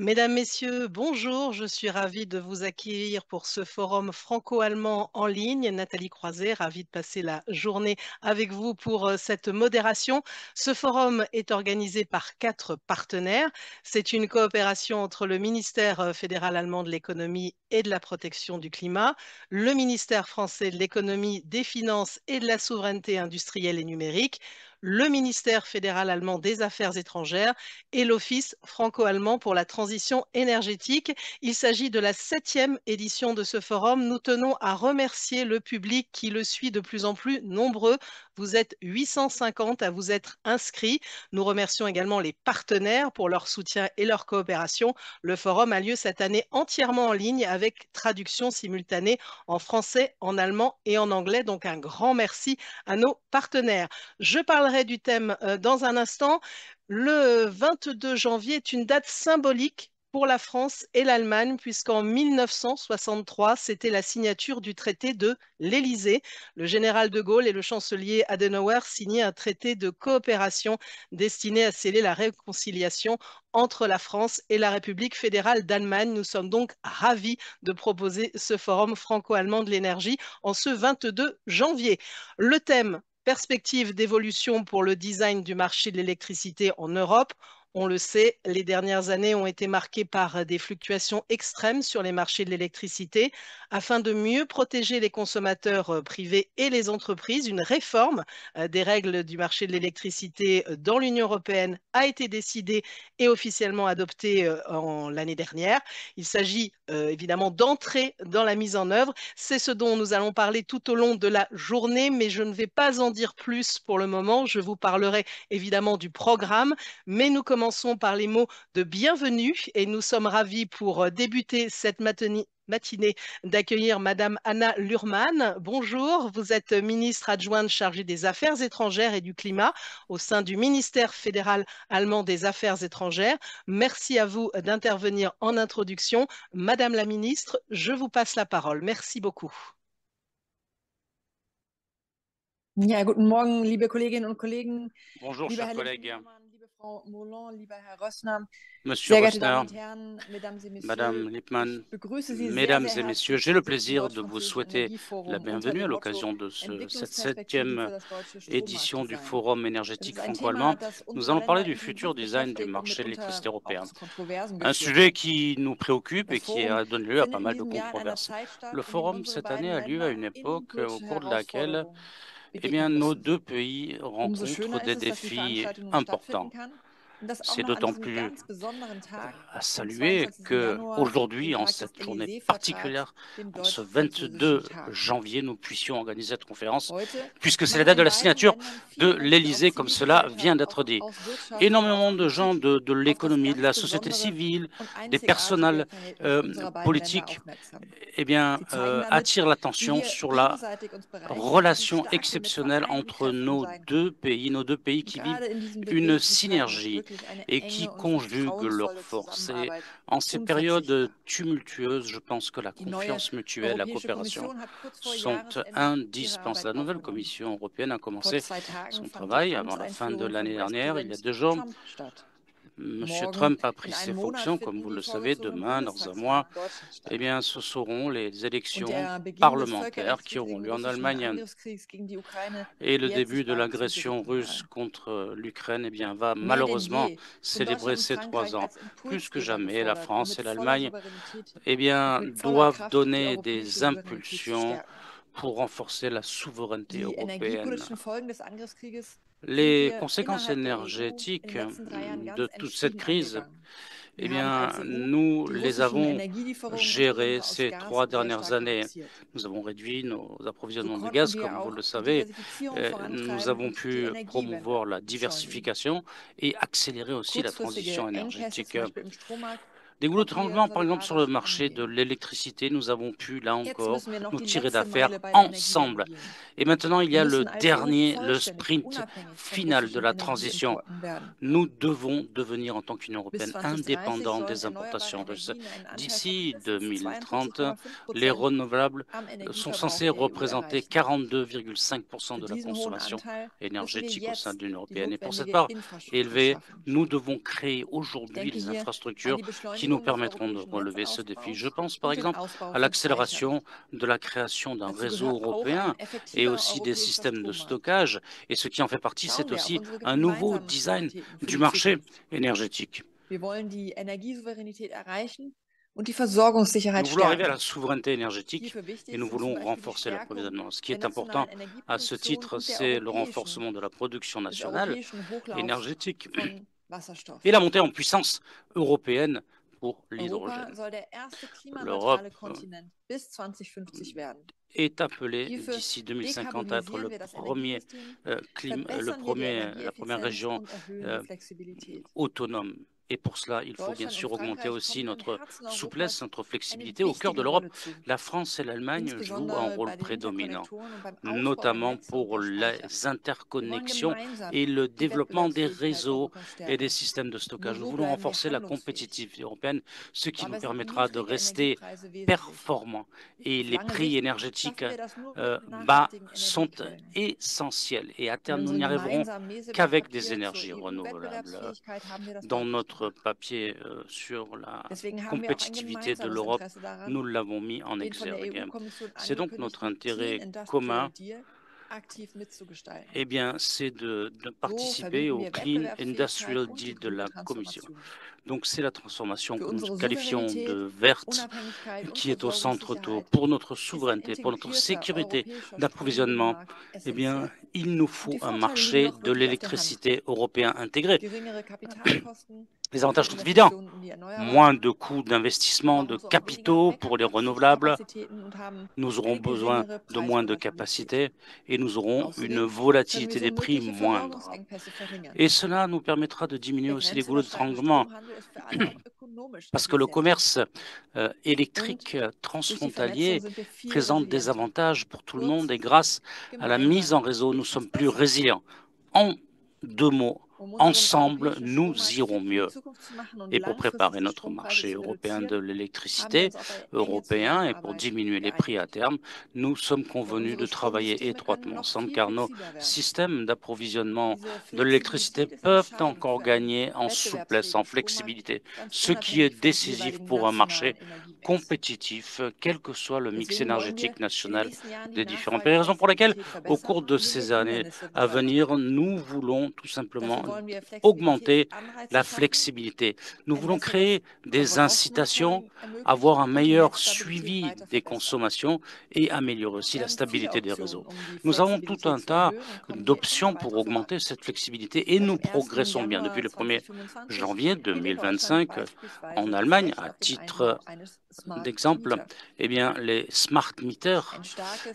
Mesdames, Messieurs, bonjour. Je suis ravie de vous accueillir pour ce forum franco-allemand en ligne. Nathalie Croiset, ravie de passer la journée avec vous pour cette modération. Ce forum est organisé par 4 partenaires. C'est une coopération entre le ministère fédéral allemand de l'économie et de la protection du climat, le ministère français de l'économie, des finances et de la souveraineté industrielle et numérique, le ministère fédéral allemand des affaires étrangères et l'Office franco-allemand pour la transition énergétique. Il s'agit de la 7e édition de ce forum. Nous tenons à remercier le public qui le suit de plus en plus nombreux. Vous êtes 850 à vous être inscrits. Nous remercions également les partenaires pour leur soutien et leur coopération. Le forum a lieu cette année entièrement en ligne avec traduction simultanée en français, en allemand et en anglais. Donc un grand merci à nos partenaires. Je parlerai du thème dans un instant. Le 22 janvier est une date symbolique pour la France et l'Allemagne, puisqu'en 1963, c'était la signature du traité de l'Élysée. Le général de Gaulle et le chancelier Adenauer signaient un traité de coopération destiné à sceller la réconciliation entre la France et la République fédérale d'Allemagne. Nous sommes donc ravis de proposer ce forum franco-allemand de l'énergie en ce 22 janvier. Le thème perspectives d'évolution pour le design du marché de l'électricité en Europe. On le sait, les dernières années ont été marquées par des fluctuations extrêmes sur les marchés de l'électricité. Afin de mieux protéger les consommateurs privés et les entreprises, une réforme des règles du marché de l'électricité dans l'Union européenne a été décidée et officiellement adoptée l'année dernière. Il s'agit évidemment d'entrer dans la mise en œuvre. C'est ce dont nous allons parler tout au long de la journée, mais je ne vais pas en dire plus pour le moment. Je vous parlerai évidemment du programme, mais nous commençons par les mots de bienvenue et nous sommes ravis pour débuter cette matinée d'accueillir Madame Anna Lurman. Bonjour, vous êtes ministre adjointe chargée des Affaires étrangères et du climat au sein du ministère fédéral allemand des Affaires étrangères. Merci à vous d'intervenir en introduction. Madame la ministre, je vous passe la parole. Merci beaucoup. Ja, guten Morgen, liebe Kolleginnen und Kollegen, Bonjour, lieber chers Herr collègues. Lippmann, liebe Frau Moulin, lieber Herr Rössner, Monsieur sehr geehrte Damen Rosner, und Herren, Mesdames et Messieurs, Madame ich Lippmann, begrüße Sie sehr, Mesdames sehr et Messieurs, herzlich j'ai le zum 7. plaisir de vous Deutsch-Französischen souhaiter la Energieforum unter bienvenue à dem Motto l'occasion de cette Entwicklungsperspektiven für septième das deutsche édition du Strommarktdesign. Forum Das énergétique ist ein Thema, franco-allemand. das Nous unsere allons parler Länder du futur intensiv design du beschäftigt und marché de l'électricité mitunter auch européen. zu Kontroversen Un geführt sujet hat. qui nous préoccupe Das et qui Forum a donné lieu à pas findet in mal de diesem Jahr in einer controverses. Zeit Le statt, in der forum unsere cette beiden année a lieu à Länder une époque au endgültige cours de laquelle Herausforderungen eh begegnen bien, nos müssen. deux pays Umso rencontrent schöner ist des es, dass die défis Veranstaltung nun stattfinden importants. kann und das auch C'est noch an d'autant diesem plus ganz besonderen Tag, à dem saluer 22. que Januar, dem aujourd'hui, en Tag des cette journée Élysée-Vertrags, particulière, dem en ce deutsch-französischen 22 Tag. janvier, nous puissions organiser cette conférence, Heute puisque c'est la machen date de in la beiden signature Ländern de viele Menschen aus l'Élysée, comme cela Zivilgesellschaft, vient d'être auch dit. aus Wirtschaft und aus Énormément de gens Politik de auf das l'économie, de ganz la société besondere civile, und des einzigartige personnels Verhältnis unserer beiden Länder politiques, aufmerksam. eh bien, Sie zeigen damit, attirent wie l'attention wir sur la gegenseitig uns bereichern und wie relation stark wir mit exceptionnelle vereinten entre Kräften sein können. nos deux pays Und qui vivent gerade in diesen une bewegten Zeiten ist synergie wirklich eine et qui enge und conjuguent leurs vertrauensvolle forces. Et Zusammenarbeit en ces périodes unverzichtbar. tumultueuses, je pense que la Die neue confiance mutuelle, la Europäische coopération Kommission hat kurz vor sont Jahresende ihre indispensables. Arbeit La nouvelle aufgenommen. Commission européenne a Vor commencé 2 Tagen son fand die travail avant la fin de Amtseinführung von l'année dernière, il y a US-Präsident 2 jours. Trump statt. Monsieur Morgen, Trump a in pris ses einem Monat, fonctions, comme finden vous die le savez, vorgezogenen demain, dans un Bundestagswahlen mois. in Deutschland Eh statt. bien, ce seront les Und élections der Beginn des parlementaires qui auront völkerrechtswidrigen lieu en russischen Allemagne. Angriffskriegs gegen die Ukraine Et le jährt début sich de bald zum l'agression 3. russe Mal. contre l'Ukraine, eh bien, va Mehr denn malheureusement je sind célébrer Deutschland und ces Frankreich 3 ans. als Plus que Impulsgeber jamais, la gefordert, um France mit et voller l'Allemagne, Souveränität eh und bien, mit voller doivent Kraft die donner europäische des Souveränität zu impulsions stärken. pour renforcer la souveraineté Die européenne. energiepolitischen Folgen des Angriffskrieges sind Les wir conséquences innerhalb der EU in énergétiques den letzten 3 Jahren de ganz toute cette entschieden crise, angegangen. eh Wir haben als bien, EU nous die les russischen avons Energielieferungen gérées insbesondere aus ces Gas 3 sehr dernières stark années. reduziert. Nous avons réduit nos So approvisionnements de konnten gaz, wir comme vous auch le die savez. Diversifizierung Nous vorantreiben avons und die pu Energiewende promouvoir la beschleunigen. diversification et accélérer aussi la Kurzfristige transition Engpässe, énergétique. zum Beispiel im Strommarkt, Des goulots de konnten wir tremblement, par exemple, sur le solidarisch marché de angehen. l'électricité, nous avons pu, là Jetzt encore, müssen wir noch nous die tirer letzte d'affaire Meile bei der ensemble. Energiewende gehen. Et maintenant, il y Wir a le müssen als EU dernier, le vollständig sprint unabhängig von final de russischen la transition. Energieimporten werden. Nous devons devenir, en tant qu'Union Bis européenne, 2030 indépendants sollen des erneuerbare importations russes. Energien einen Anteil von D'ici mindestens 2030, les 42,5% renouvelables am sont Energieverbrauch censés der EU représenter erreichen. 42,5% Für de la diesen hohen consommation Anteil müssen wir énergétique au sein de jetzt l'Union die européenne. Et pour cette notwendige part Infrastruktur élevée, schaffen. nous devons créer Ich aujourd'hui denke les hier an infrastructures die qui nous permettront de relever ce défi. Je pense par exemple à l'accélération de la création d'un réseau européen et aussi des systèmes de stockage. Et ce qui en fait partie, c'est aussi un nouveau design du marché énergétique. Nous voulons arriver à la souveraineté énergétique et nous voulons renforcer l'approvisionnement. Ce qui est important à ce titre, c'est le renforcement de la production nationale énergétique et la montée en puissance européenne pour l'hydrogène. L'Europe est appelée d'ici 2050 à être la première région autonome. Et pour cela, il faut bien sûr augmenter aussi notre souplesse, notre flexibilité. Au cœur de l'Europe, la France et l'Allemagne jouent un rôle prédominant, notamment pour les interconnexions et le développement des réseaux et des systèmes de stockage. Nous voulons renforcer la compétitivité européenne, ce qui nous permettra de rester performants. Et les prix énergétiques bas sont essentiels. Et à terme, nous n'y arriverons qu'avec des énergies renouvelables. Dans notre papier sur la compétitivité de l'Europe, nous l'avons mis en exergue. C'est donc notre intérêt commun, c'est de participer au Clean Industrial Deal de la Commission. Donc c'est la transformation que nous qualifions de verte qui est au centre pour notre souveraineté, pour notre sécurité d'approvisionnement. Il nous faut un marché de l'électricité européen intégré. Les avantages sont évidents. Moins de coûts d'investissement, de capitaux pour les renouvelables. Nous aurons besoin de moins de capacités et nous aurons une volatilité des prix moindre. Et cela nous permettra de diminuer aussi les goulots d'étranglement parce que le commerce électrique transfrontalier présente des avantages pour tout le monde et grâce à la mise en réseau, nous sommes plus résilients. En 2 mots, ensemble, nous irons mieux. Et pour préparer notre marché européen de l'électricité européen et pour diminuer les prix à terme, nous sommes convenus de travailler étroitement ensemble car nos systèmes d'approvisionnement de l'électricité peuvent encore gagner en souplesse, en flexibilité, ce qui est décisif pour un marché compétitif, quel que soit le mix énergétique national des différents pays. Raison pour laquelle, au cours de ces années à venir, nous voulons tout simplement augmenter la flexibilité. Nous voulons créer des incitations, avoir un meilleur suivi des consommations et améliorer aussi la stabilité des réseaux. Nous avons tout un tas d'options pour augmenter cette flexibilité et nous progressons bien. Depuis le 1er janvier 2025, en Allemagne, à titre d'exemple, les smart meters,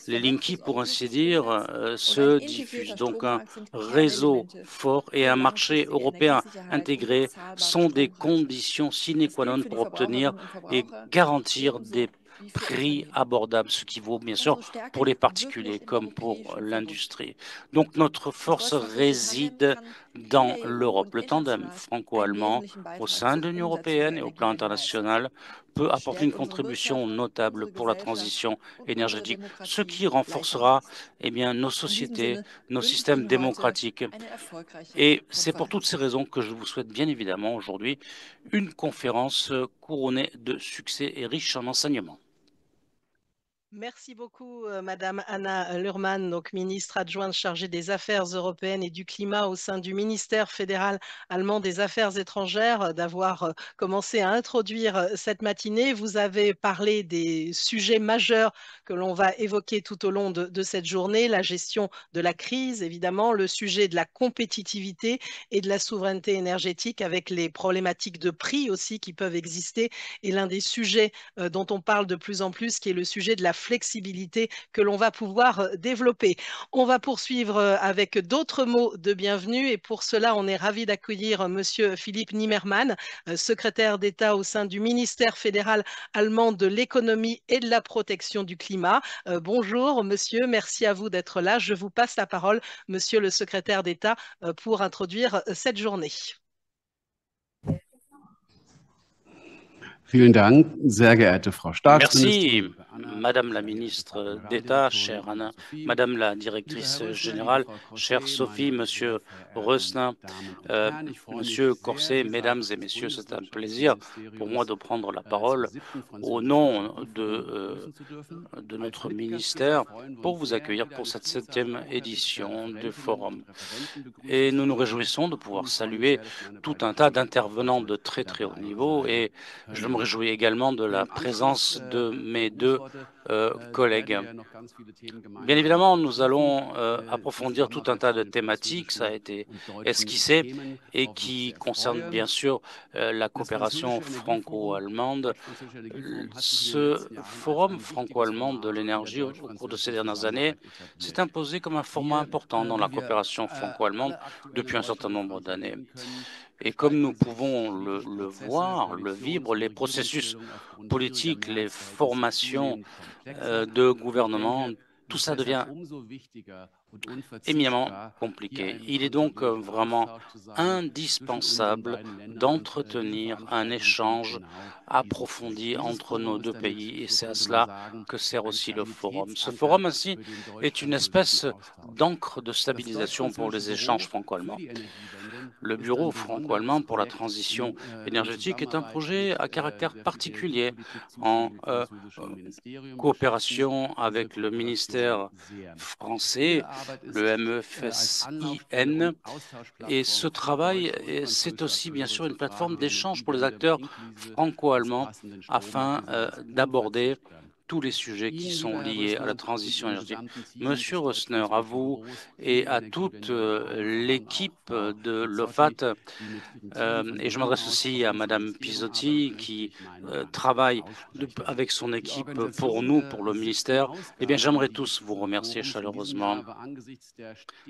les Linky pour ainsi dire, se diffusent. Donc un réseau fort et un marché européen intégré sont des conditions sine qua non pour obtenir et garantir des prix abordables, ce qui vaut bien sûr pour les particuliers comme pour l'industrie. Donc notre force réside dans l'Europe. Le tandem franco-allemand au sein de l'Union européenne et au plan international peut apporter une contribution notable pour la transition énergétique, ce qui renforcera nos sociétés, nos systèmes démocratiques. Et c'est pour toutes ces raisons que je vous souhaite bien évidemment aujourd'hui une conférence couronnée de succès et riche en enseignements. Merci beaucoup, Madame Anna Luhrmann, donc ministre adjointe chargée des Affaires européennes et du climat au sein du ministère fédéral allemand des Affaires étrangères, d'avoir commencé à introduire cette matinée. Vous avez parlé des sujets majeurs que l'on va évoquer tout au long de cette journée, la gestion de la crise, évidemment, le sujet de la compétitivité et de la souveraineté énergétique avec les problématiques de prix aussi qui peuvent exister et l'un des sujets dont on parle de plus en plus qui est le sujet de la flexibilité que l'on va pouvoir développer. On va poursuivre avec d'autres mots de bienvenue et pour cela, on est ravi d'accueillir Monsieur Philippe Nimmermann, secrétaire d'État au sein du ministère fédéral allemand de l'économie et de la protection du climat. Bonjour Monsieur, merci à vous d'être là. Je vous passe la parole, Monsieur le secrétaire d'État, pour introduire cette journée. Vielen Dank, sehr geehrte Frau Staatsministerin. Madame la ministre d'État, chère Anna, Madame la directrice générale, chère Sophie, Monsieur Rösner, Monsieur Corset, Mesdames et Messieurs, c'est un plaisir pour moi de prendre la parole au nom de notre ministère pour vous accueillir pour cette 7e édition du Forum. Et nous nous réjouissons de pouvoir saluer tout un tas d'intervenants de très très haut niveau et je me réjouis également de la présence de mes deux collègues. Bien évidemment, nous allons approfondir tout un tas de thématiques, ça a été esquissé, et qui concernent bien sûr la coopération franco-allemande. Ce forum franco-allemand de l'énergie au cours de ces dernières années s'est imposé comme un format important dans la coopération franco-allemande depuis un certain nombre d'années. Et comme nous pouvons le voir, le vivre, les processus politiques, les formations de gouvernement, tout ça devient éminemment compliqué. Il est donc vraiment indispensable d'entretenir un échange approfondi entre nos deux pays et c'est à cela que sert aussi le forum. Ce forum ainsi est une espèce d'encre de stabilisation pour les échanges franco-allemands. Le Bureau franco-allemand pour la transition énergétique est un projet à caractère particulier en coopération avec le ministère français, le MEFSIN. Et ce travail, c'est aussi bien sûr une plateforme d'échange pour les acteurs franco-allemands afin d'aborder tous les sujets qui sont liés à la transition énergétique. Monsieur Rösner, à vous et à toute l'équipe de l'OFAT, et je m'adresse aussi à Madame Pisotti qui travaille avec son équipe pour nous, pour le ministère, eh bien j'aimerais tous vous remercier chaleureusement.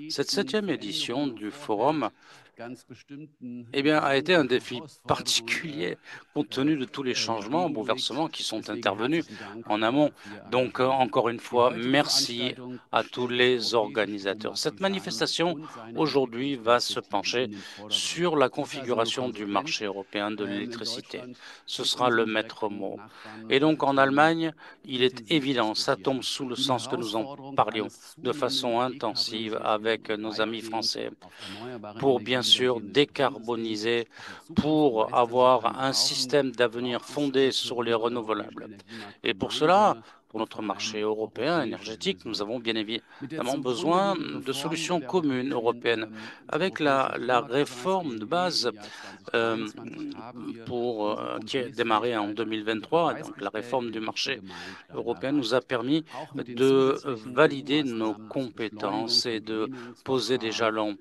Cette 7e édition du Forum a été un défi particulier compte tenu de tous les changements, bouleversements qui sont intervenus en amont. Donc, encore une fois, merci à tous les organisateurs. Cette manifestation, aujourd'hui, va se pencher sur la configuration du marché européen de l'électricité. Ce sera le maître mot. Et donc, en Allemagne, il est évident, ça tombe sous le sens que nous en parlions de façon intensive avec nos amis français, pour bien sûr décarboniser, pour avoir un système d'avenir fondé sur les renouvelables. Et pour cela, pour notre marché européen énergétique, nous avons bien évidemment besoin de solutions communes européennes. Avec la réforme de base qui a démarré en 2023, donc la réforme du marché européen nous a permis de valider nos compétences et de poser des jalons.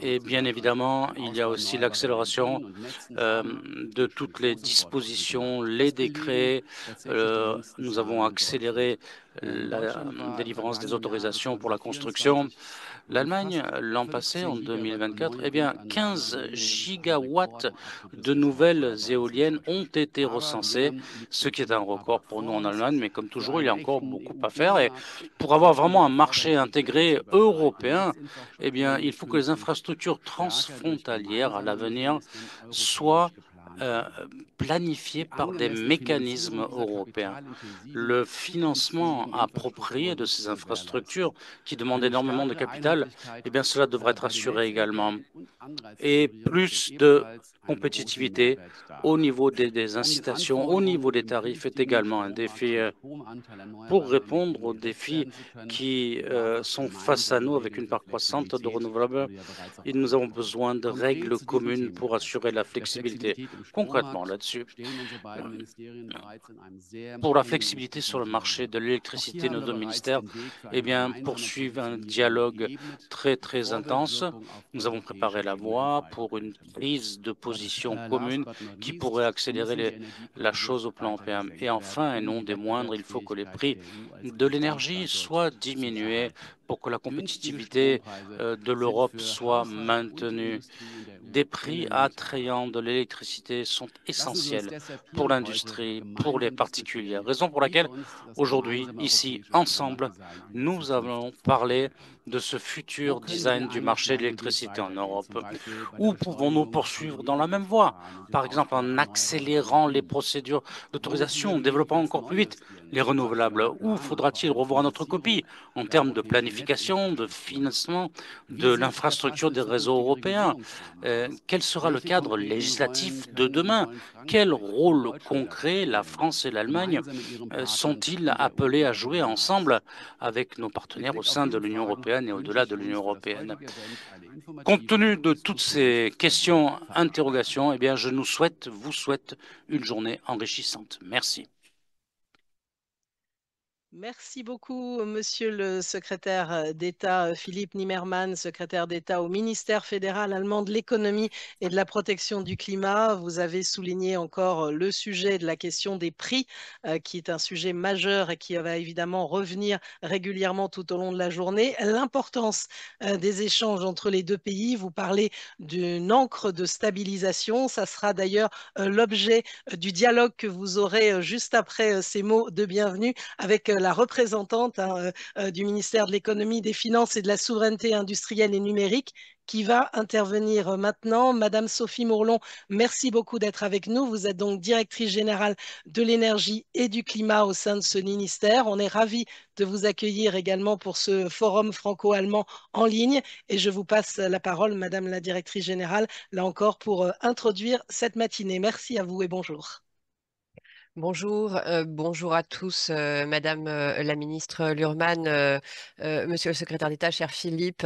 Et bien évidemment, il y a aussi l'accélération de toutes les dispositions, les décrets. Nous avons accéléré la délivrance des autorisations pour la construction. L'Allemagne, l'an passé, en 2024, 15 gigawatts de nouvelles éoliennes ont été recensées, ce qui est un record pour nous en Allemagne, mais comme toujours, il y a encore beaucoup à faire. Et pour avoir vraiment un marché intégré européen, il faut que les infrastructures transfrontalières à l'avenir soient planifiées par des mécanismes européens. Le financement approprié de ces infrastructures qui demandent énormément de capital, cela devrait être assuré également. Et plus de compétitivité au niveau des incitations, au niveau des tarifs est également un défi pour répondre aux défis qui sont face à nous avec une part croissante de renouvelables. Et nous avons besoin de règles communes pour assurer la flexibilité. Concrètement là-dessus, pour la flexibilité sur le marché de l'électricité, nos deux ministères poursuivent un dialogue très intense. Nous avons préparé la voie pour une prise de position commune qui pourrait accélérer la chose au plan européen. Et enfin, et non des moindres, il faut que les prix de l'énergie soient diminués pour que la compétitivité de l'Europe soit maintenue. Des prix attrayants de l'électricité sont essentiels pour l'industrie, pour les particuliers. Raison pour laquelle aujourd'hui, ici, ensemble, nous allons parler de ce futur design du marché de l'électricité en Europe. Où pouvons-nous poursuivre dans la même voie? Par exemple, en accélérant les procédures d'autorisation, en développant encore plus vite les renouvelables. Où faudra-t-il revoir notre copie en termes de planification, de financement, de l'infrastructure des réseaux européens? Quel sera le cadre législatif de demain? Quel rôle concret la France et l'Allemagne sont-ils appelés à jouer ensemble avec nos partenaires au sein de l'Union européenne et au-delà de l'Union européenne? Compte tenu de toutes ces questions, interrogations, eh bien, je vous souhaite une journée enrichissante. Merci. Merci beaucoup, Monsieur le secrétaire d'État Philippe Nimmermann, secrétaire d'État au ministère fédéral allemand de l'économie et de la protection du climat. Vous avez souligné encore le sujet de la question des prix, qui est un sujet majeur et qui va évidemment revenir régulièrement tout au long de la journée. L'importance des échanges entre les deux pays. Vous parlez d'une encre de stabilisation. Ça sera d'ailleurs l'objet du dialogue que vous aurez juste après ces mots de bienvenue avec la représentante du ministère de l'économie, des finances et de la souveraineté industrielle et numérique qui va intervenir maintenant. Madame Sophie Mourlon, merci beaucoup d'être avec nous. Vous êtes donc directrice générale de l'énergie et du climat au sein de ce ministère. On est ravis de vous accueillir également pour ce forum franco-allemand en ligne. Et je vous passe la parole, Madame la directrice générale, là encore pour introduire cette matinée. Merci à vous et bonjour. Bonjour, bonjour à tous, Madame la ministre Lurman, Monsieur le secrétaire d'État, cher Philippe,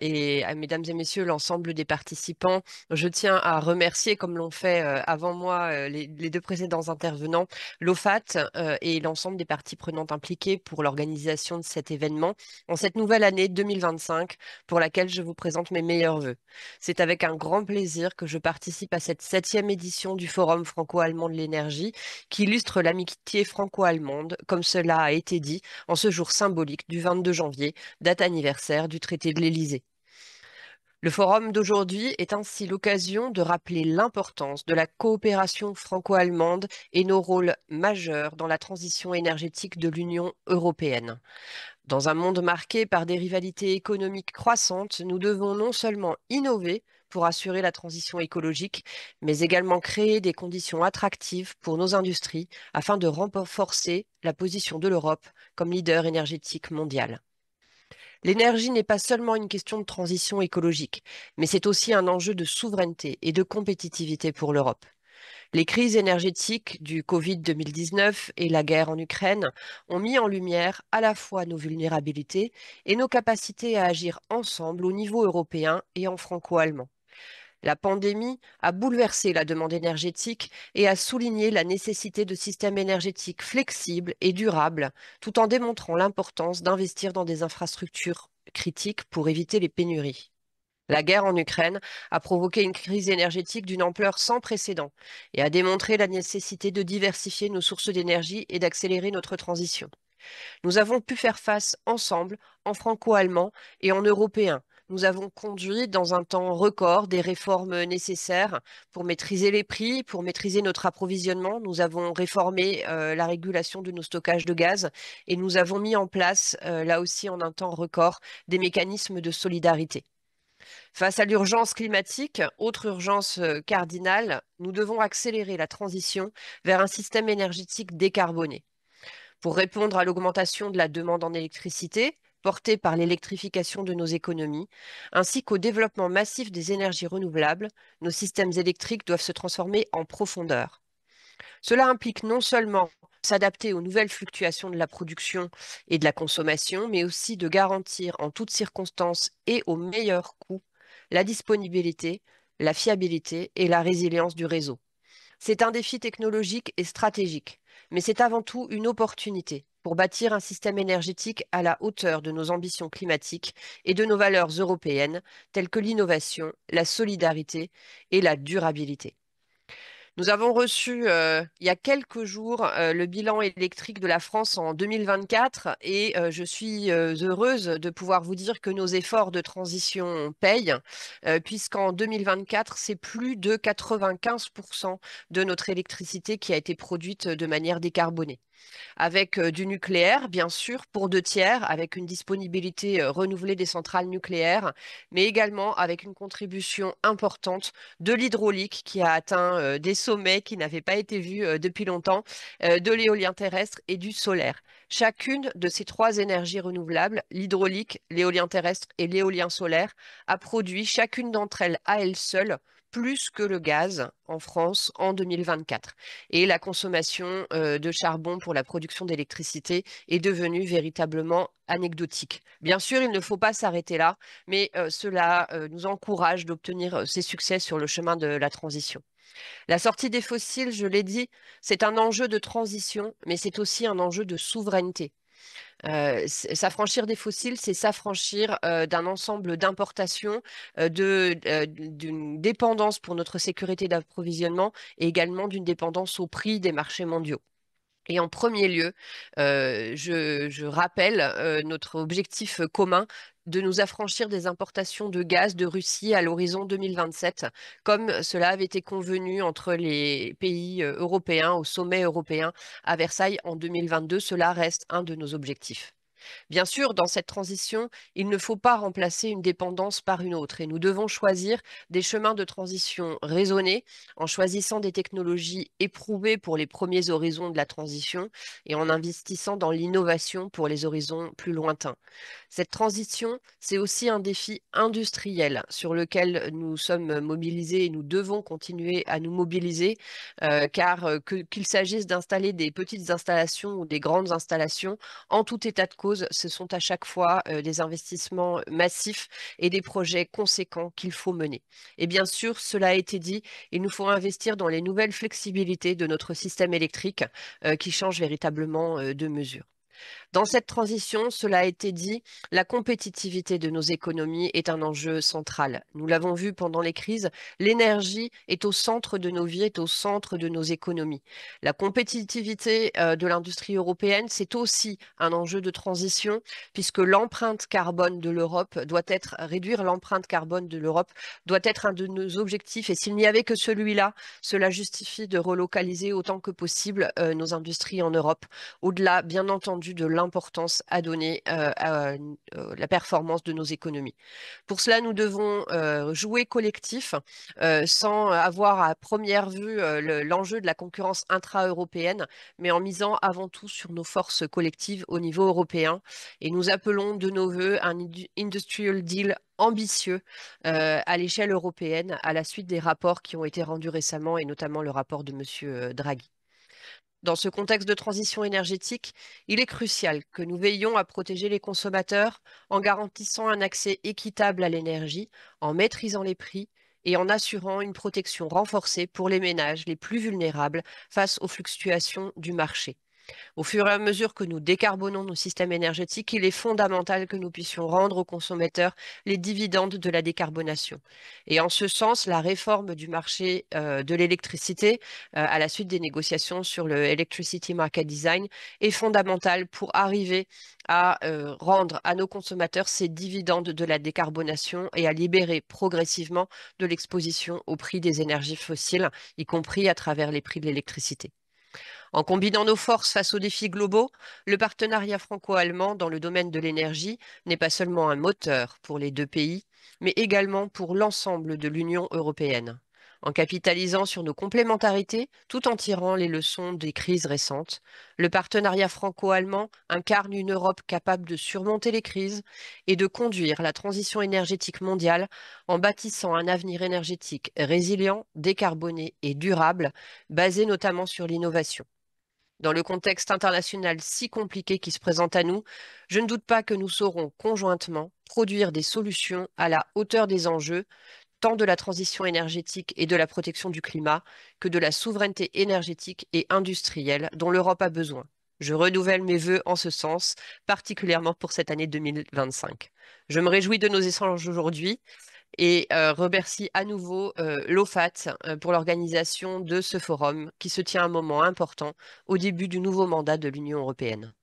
et Mesdames et Messieurs, l'ensemble des participants. Je tiens à remercier, comme l'ont fait avant moi les deux précédents intervenants, l'OFAT et l'ensemble des parties prenantes impliquées pour l'organisation de cet événement en cette nouvelle année 2025 pour laquelle je vous présente mes meilleurs vœux. C'est avec un grand plaisir que je participe à cette 7e édition du Forum franco-allemand de l'énergie qui illustre l'amitié franco-allemande, comme cela a été dit, en ce jour symbolique du 22 janvier, date anniversaire du traité de l'Élysée. Le forum d'aujourd'hui est ainsi l'occasion de rappeler l'importance de la coopération franco-allemande et nos rôles majeurs dans la transition énergétique de l'Union européenne. Dans un monde marqué par des rivalités économiques croissantes, nous devons non seulement innover pour assurer la transition écologique, mais également créer des conditions attractives pour nos industries afin de renforcer la position de l'Europe comme leader énergétique mondial. L'énergie n'est pas seulement une question de transition écologique, mais c'est aussi un enjeu de souveraineté et de compétitivité pour l'Europe. Les crises énergétiques du Covid 2019 et la guerre en Ukraine ont mis en lumière à la fois nos vulnérabilités et nos capacités à agir ensemble au niveau européen et en franco-allemand. La pandémie a bouleversé la demande énergétique et a souligné la nécessité de systèmes énergétiques flexibles et durables, tout en démontrant l'importance d'investir dans des infrastructures critiques pour éviter les pénuries. La guerre en Ukraine a provoqué une crise énergétique d'une ampleur sans précédent et a démontré la nécessité de diversifier nos sources d'énergie et d'accélérer notre transition. Nous avons pu faire face ensemble, en franco-allemand et en européen. Nous avons conduit dans un temps record des réformes nécessaires pour maîtriser les prix, pour maîtriser notre approvisionnement. Nous avons réformé la régulation de nos stockages de gaz et nous avons mis en place, là aussi en un temps record, des mécanismes de solidarité. Face à l'urgence climatique, autre urgence cardinale, nous devons accélérer la transition vers un système énergétique décarboné. Pour répondre à l'augmentation de la demande en électricité, portée par l'électrification de nos économies, ainsi qu'au développement massif des énergies renouvelables, nos systèmes électriques doivent se transformer en profondeur. Cela implique non seulement s'adapter aux nouvelles fluctuations de la production et de la consommation, mais aussi de garantir en toutes circonstances et au meilleur coût la disponibilité, la fiabilité et la résilience du réseau. C'est un défi technologique et stratégique, mais c'est avant tout une opportunité pour bâtir un système énergétique à la hauteur de nos ambitions climatiques et de nos valeurs européennes, telles que l'innovation, la solidarité et la durabilité. Nous avons reçu il y a quelques jours le bilan électrique de la France en 2024 et je suis heureuse de pouvoir vous dire que nos efforts de transition payent, puisqu'en 2024, c'est plus de 95% de notre électricité qui a été produite de manière décarbonée avec du nucléaire, bien sûr, pour 2 tiers, avec une disponibilité renouvelée des centrales nucléaires, mais également avec une contribution importante de l'hydraulique qui a atteint des sommets qui n'avaient pas été vus depuis longtemps, de l'éolien terrestre et du solaire. Chacune de ces 3 énergies renouvelables, l'hydraulique, l'éolien terrestre et l'éolien solaire, a produit chacune d'entre elles à elle seule plus que le gaz en France en 2024. Et la consommation de charbon pour la production d'électricité est devenue véritablement anecdotique. Bien sûr, il ne faut pas s'arrêter là, mais cela nous encourage d'obtenir ces succès sur le chemin de la transition. La sortie des fossiles, je l'ai dit, c'est un enjeu de transition, mais c'est aussi un enjeu de souveraineté. S'affranchir des fossiles, c'est s'affranchir d'un ensemble d'importations, d'une dépendance pour notre sécurité d'approvisionnement et également d'une dépendance au prix des marchés mondiaux. Et en premier lieu, je rappelle notre objectif commun de nous affranchir des importations de gaz de Russie à l'horizon 2027, comme cela avait été convenu entre les pays européens au sommet européen à Versailles en 2022. Cela reste un de nos objectifs. Bien sûr, dans cette transition, il ne faut pas remplacer une dépendance par une autre et nous devons choisir des chemins de transition raisonnés en choisissant des technologies éprouvées pour les premiers horizons de la transition et en investissant dans l'innovation pour les horizons plus lointains. Cette transition, c'est aussi un défi industriel sur lequel nous sommes mobilisés et nous devons continuer à nous mobiliser, car qu'il s'agisse d'installer des petites installations ou des grandes installations, en tout état de cause, ce sont à chaque fois des investissements massifs et des projets conséquents qu'il faut mener. Et bien sûr, cela a été dit, il nous faut investir dans les nouvelles flexibilités de notre système électrique qui changent véritablement de mesure. Dans cette transition, cela a été dit, la compétitivité de nos économies est un enjeu central. Nous l'avons vu pendant les crises, l'énergie est au centre de nos vies, est au centre de nos économies. La compétitivité de l'industrie européenne, c'est aussi un enjeu de transition, puisque l'empreinte carbone de l'Europe doit être, réduire l'empreinte carbone de l'Europe doit être un de nos objectifs. Et s'il n'y avait que celui-là, cela justifie de relocaliser autant que possible nos industries en Europe, au-delà, bien entendu, de l'importance à donner à la performance de nos économies. Pour cela, nous devons jouer collectif sans avoir à première vue l'enjeu de la concurrence intra-européenne, mais en misant avant tout sur nos forces collectives au niveau européen. Et nous appelons de nos voeux un Industrial Deal ambitieux à l'échelle européenne à la suite des rapports qui ont été rendus récemment et notamment le rapport de M. Draghi. Dans ce contexte de transition énergétique, il est crucial que nous veillions à protéger les consommateurs en garantissant un accès équitable à l'énergie, en maîtrisant les prix et en assurant une protection renforcée pour les ménages les plus vulnérables face aux fluctuations du marché. Au fur et à mesure que nous décarbonons nos systèmes énergétiques, il est fondamental que nous puissions rendre aux consommateurs les dividendes de la décarbonation. Et en ce sens, la réforme du marché de l'électricité, à la suite des négociations sur le Electricity Market Design, est fondamentale pour arriver à rendre à nos consommateurs ces dividendes de la décarbonation et à libérer progressivement de l'exposition au prix des énergies fossiles, y compris à travers les prix de l'électricité. En combinant nos forces face aux défis globaux, le partenariat franco-allemand dans le domaine de l'énergie n'est pas seulement un moteur pour les 2 pays, mais également pour l'ensemble de l'Union européenne. En capitalisant sur nos complémentarités, tout en tirant les leçons des crises récentes, le partenariat franco-allemand incarne une Europe capable de surmonter les crises et de conduire la transition énergétique mondiale en bâtissant un avenir énergétique résilient, décarboné et durable, basé notamment sur l'innovation. Dans le contexte international si compliqué qui se présente à nous, je ne doute pas que nous saurons conjointement produire des solutions à la hauteur des enjeux, tant de la transition énergétique et de la protection du climat que de la souveraineté énergétique et industrielle dont l'Europe a besoin. Je renouvelle mes vœux en ce sens, particulièrement pour cette année 2025. Je me réjouis de nos échanges aujourd'hui et remercie à nouveau l'OFAT pour l'organisation de ce forum qui se tient à un moment important au début du nouveau mandat de l'Union européenne.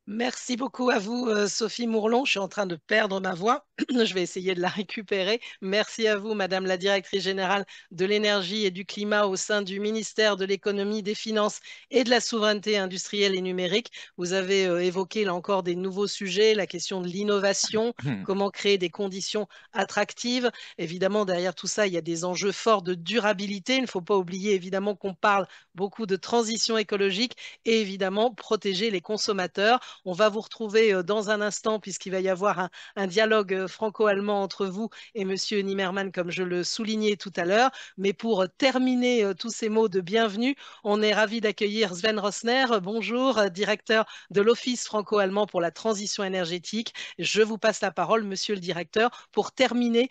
Merci beaucoup à vous, Sophie Mourlon. Je suis en train de perdre ma voix. Je vais essayer de la récupérer. Merci à vous, Madame la Directrice générale de l'énergie et du climat au sein du ministère de l'économie, des finances et de la souveraineté industrielle et numérique. Vous avez évoqué là encore des nouveaux sujets, la question de l'innovation, comment créer des conditions attractives. Évidemment, derrière tout ça, il y a des enjeux forts de durabilité. Il ne faut pas oublier évidemment qu'on parle beaucoup de transition écologique et évidemment protéger les consommateurs. On va vous retrouver dans un instant puisqu'il va y avoir un dialogue franco-allemand entre vous et Monsieur Nimmermann, comme je le soulignais tout à l'heure. Mais pour terminer tous ces mots de bienvenue, on est ravi d'accueillir Sven Rosner. Bonjour, directeur de l'Office franco-allemand pour la transition énergétique. Je vous passe la parole, Monsieur le directeur, pour terminer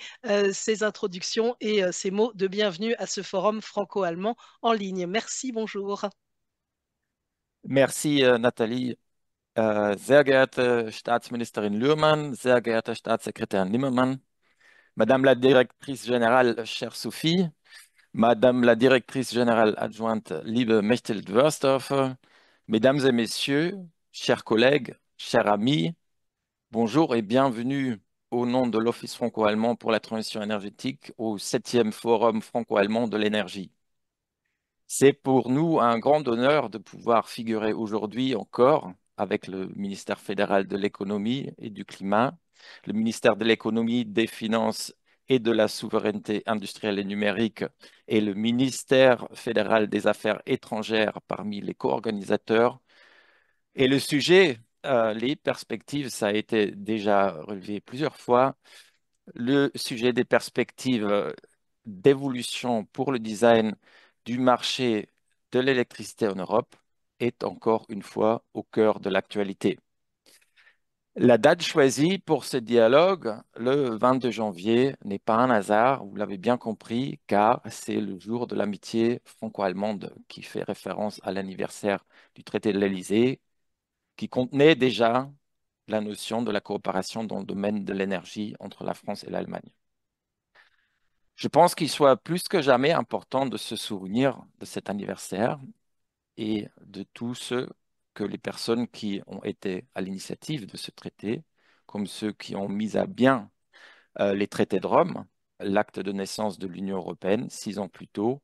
ces introductions et ces mots de bienvenue à ce forum franco-allemand en ligne. Merci, bonjour. Merci, Nathalie. Sehr geehrte Staatsministerin Lührmann, sehr geehrter Staatssekretär Nimmermann, Madame la Directrice Générale, chère Sophie, Madame la Directrice Générale Adjointe, liebe Mechthild Wörsdorfer, Mesdames et Messieurs, chers collègues, chers amis, bonjour et bienvenue au nom de l'Office franco-allemand pour la transition énergétique au 7e Forum franco-allemand de l'énergie. C'est pour nous un grand honneur de pouvoir figurer aujourd'hui encore avec le ministère fédéral de l'économie et du climat, le ministère de l'économie, des finances et de la souveraineté industrielle et numérique et le ministère fédéral des affaires étrangères parmi les co-organisateurs. Et le sujet, les perspectives, ça a été déjà relevé plusieurs fois, le sujet des perspectives d'évolution pour le design du marché de l'électricité en Europe est encore une fois au cœur de l'actualité. La date choisie pour ce dialogue, le 22 janvier, n'est pas un hasard, vous l'avez bien compris, car c'est le jour de l'amitié franco-allemande qui fait référence à l'anniversaire du traité de l'Élysée, qui contenait déjà la notion de la coopération dans le domaine de l'énergie entre la France et l'Allemagne. Je pense qu'il soit plus que jamais important de se souvenir de cet anniversaire et de tous ceux que les personnes qui ont été à l'initiative de ce traité, comme ceux qui ont mis à bien les traités de Rome, l'acte de naissance de l'Union européenne 6 ans plus tôt,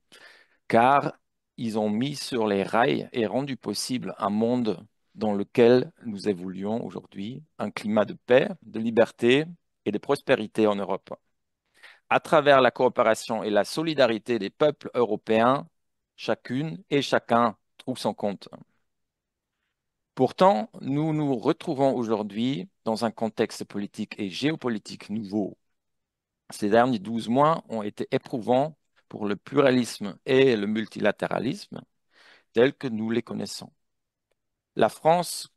car ils ont mis sur les rails et rendu possible un monde dans lequel nous évoluons aujourd'hui, un climat de paix, de liberté et de prospérité en Europe. À travers la coopération et la solidarité des peuples européens, chacune et chacun trouve son compte. Pourtant, nous nous retrouvons aujourd'hui dans un contexte politique et géopolitique nouveau. Ces derniers 12 mois ont été éprouvants pour le pluralisme et le multilatéralisme tels que nous les connaissons. La France,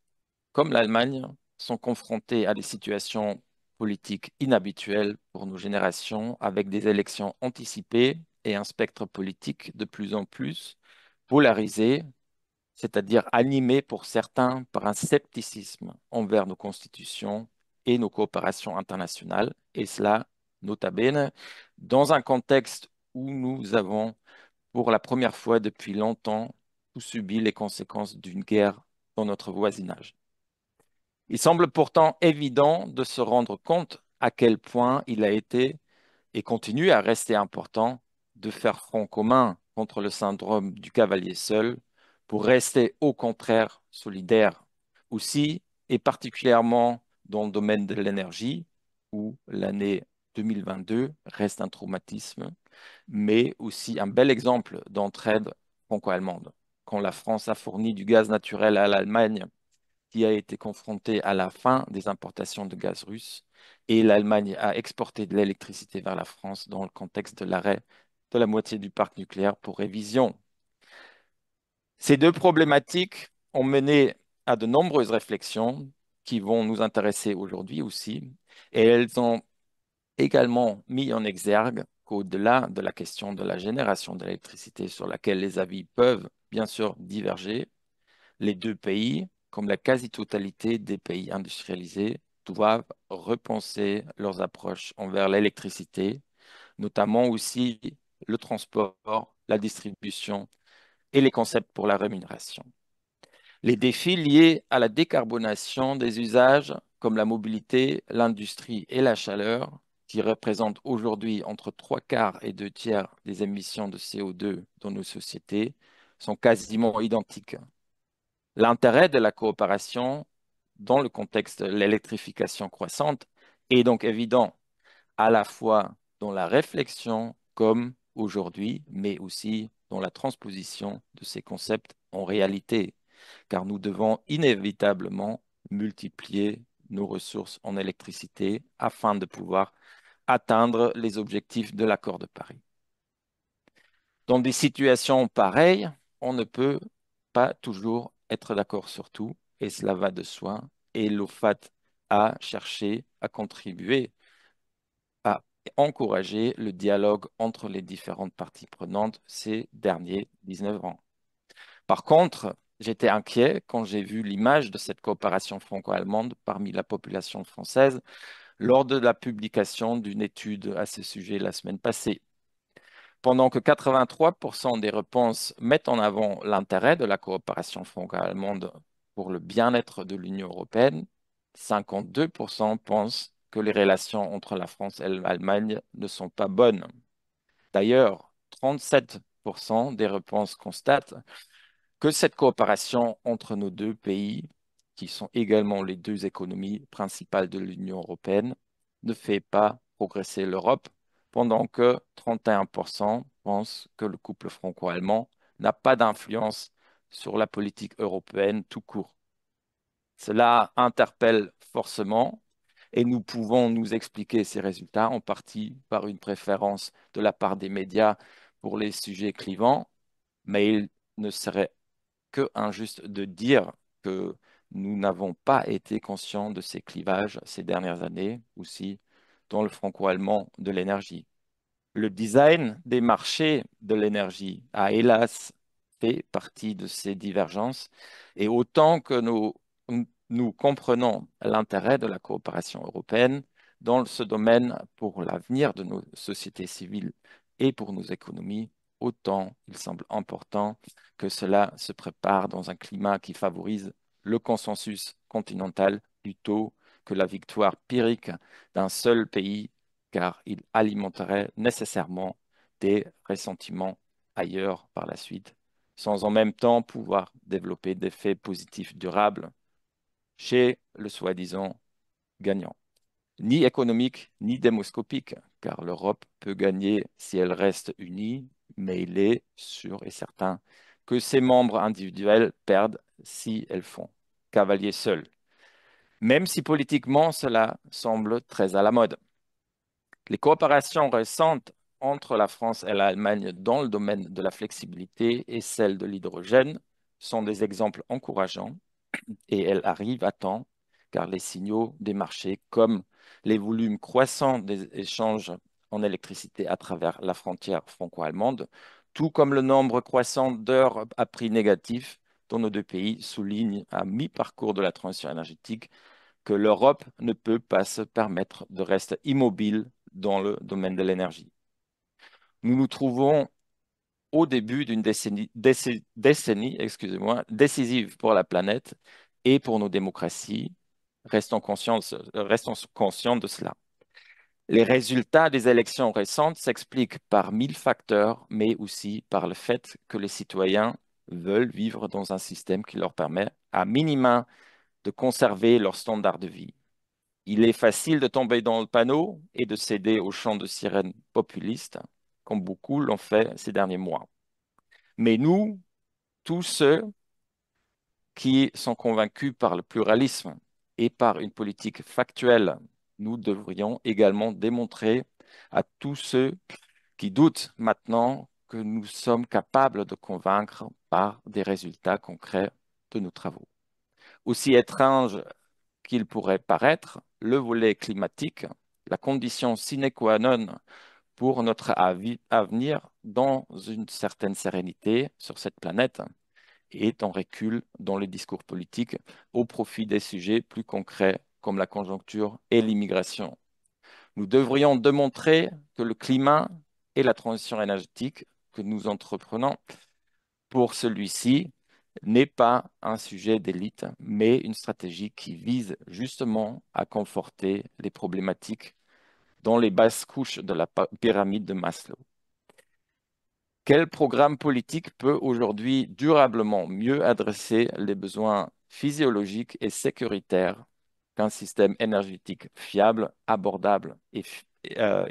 comme l'Allemagne, sont confrontés à des situations politiques inhabituelles pour nos générations, avec des élections anticipées et un spectre politique de plus en plus polarisé, c'est-à-dire animé pour certains par un scepticisme envers nos constitutions et nos coopérations internationales, et cela, nota bene, dans un contexte où nous avons, pour la première fois depuis longtemps, subi les conséquences d'une guerre dans notre voisinage. Il semble pourtant évident de se rendre compte à quel point il a été et continue à rester important de faire front commun contre le syndrome du cavalier seul pour rester au contraire solidaire aussi et particulièrement dans le domaine de l'énergie où l'année 2022 reste un traumatisme, mais aussi un bel exemple d'entraide franco-allemande. Quand la France a fourni du gaz naturel à l'Allemagne, qui a été confrontée à la fin des importations de gaz russe, et l'Allemagne a exporté de l'électricité vers la France dans le contexte de l'arrêt de la moitié du parc nucléaire pour révision. Ces deux problématiques ont mené à de nombreuses réflexions qui vont nous intéresser aujourd'hui aussi, et elles ont également mis en exergue qu'au-delà de la question de la génération d'électricité sur laquelle les avis peuvent bien sûr diverger, les deux pays, comme la quasi-totalité des pays industrialisés, doivent repenser leurs approches envers l'électricité, notamment aussi le transport, la distribution et les concepts pour la rémunération. Les défis liés à la décarbonation des usages comme la mobilité, l'industrie et la chaleur, qui représentent aujourd'hui entre 3/4 et 2/3 des émissions de CO2 dans nos sociétés, sont quasiment identiques. L'intérêt de la coopération dans le contexte de l'électrification croissante est donc évident, à la fois dans la réflexion comme aujourd'hui, mais aussi dans la transposition de ces concepts en réalité, car nous devons inévitablement multiplier nos ressources en électricité afin de pouvoir atteindre les objectifs de l'accord de Paris. Dans des situations pareilles, on ne peut pas toujours être d'accord sur tout, et cela va de soi, et l'OFAT a cherché à contribuer à encourager le dialogue entre les différentes parties prenantes ces derniers 19 ans. Par contre, j'étais inquiet quand j'ai vu l'image de cette coopération franco-allemande parmi la population française lors de la publication d'une étude à ce sujet la semaine passée. Pendant que 83% des réponses mettent en avant l'intérêt de la coopération franco-allemande pour le bien-être de l'Union européenne, 52% pensent que les relations entre la France et l'Allemagne ne sont pas bonnes. D'ailleurs, 37% des réponses constatent que cette coopération entre nos deux pays, qui sont également les deux économies principales de l'Union européenne, ne fait pas progresser l'Europe, pendant que 31% pensent que le couple franco-allemand n'a pas d'influence sur la politique européenne tout court. Cela interpelle forcément et nous pouvons nous expliquer ces résultats en partie par une préférence de la part des médias pour les sujets clivants, mais il ne serait que injuste de dire que nous n'avons pas été conscients de ces clivages ces dernières années aussi dans le franco-allemand de l'énergie. Le design des marchés de l'énergie a hélas fait partie de ces divergences et autant que nous comprenons l'intérêt de la coopération européenne dans ce domaine pour l'avenir de nos sociétés civiles et pour nos économies, autant il semble important que cela se prépare dans un climat qui favorise le consensus continental plutôt que la victoire pyrrhique d'un seul pays, car il alimenterait nécessairement des ressentiments ailleurs par la suite, sans en même temps pouvoir développer des effets positifs durables chez le soi-disant gagnant. Ni économique, ni démoscopique, car l'Europe peut gagner si elle reste unie, mais il est sûr et certain que ses membres individuels perdent si elles font cavalier seul, même si politiquement cela semble très à la mode. Les coopérations récentes entre la France et l'Allemagne dans le domaine de la flexibilité et celle de l'hydrogène sont des exemples encourageants et elles arrivent à temps car les signaux des marchés comme les volumes croissants des échanges en électricité à travers la frontière franco-allemande, tout comme le nombre croissant d'heures à prix négatif dans nos deux pays soulignent à mi-parcours de la transition énergétique que l'Europe ne peut pas se permettre de rester immobile dans le domaine de l'énergie. Nous nous trouvons au début d'une décennie décisive pour la planète et pour nos démocraties. Restons conscients de cela. Les résultats des élections récentes s'expliquent par 1000 facteurs, mais aussi par le fait que les citoyens veulent vivre dans un système qui leur permet, à minima, de conserver leur standard de vie. Il est facile de tomber dans le panneau et de céder au chant de sirène populiste, comme beaucoup l'ont fait ces derniers mois. Mais nous, tous ceux qui sont convaincus par le pluralisme et par une politique factuelle, nous devrions également démontrer à tous ceux qui doutent maintenant que nous sommes capables de convaincre par des résultats concrets de nos travaux. Aussi étrange qu'il pourrait paraître, le volet climatique, la condition sine qua non pour notre avenir dans une certaine sérénité sur cette planète, est en recul dans le discours politique au profit des sujets plus concrets comme la conjoncture et l'immigration. Nous devrions démontrer que le climat et la transition énergétique que nous entreprenons pour celui-ci n'est pas un sujet d'élite, mais une stratégie qui vise justement à conforter les problématiques dans les basses couches de la pyramide de Maslow. Quel programme politique peut aujourd'hui durablement mieux adresser les besoins physiologiques et sécuritaires qu'un système énergétique fiable, abordable et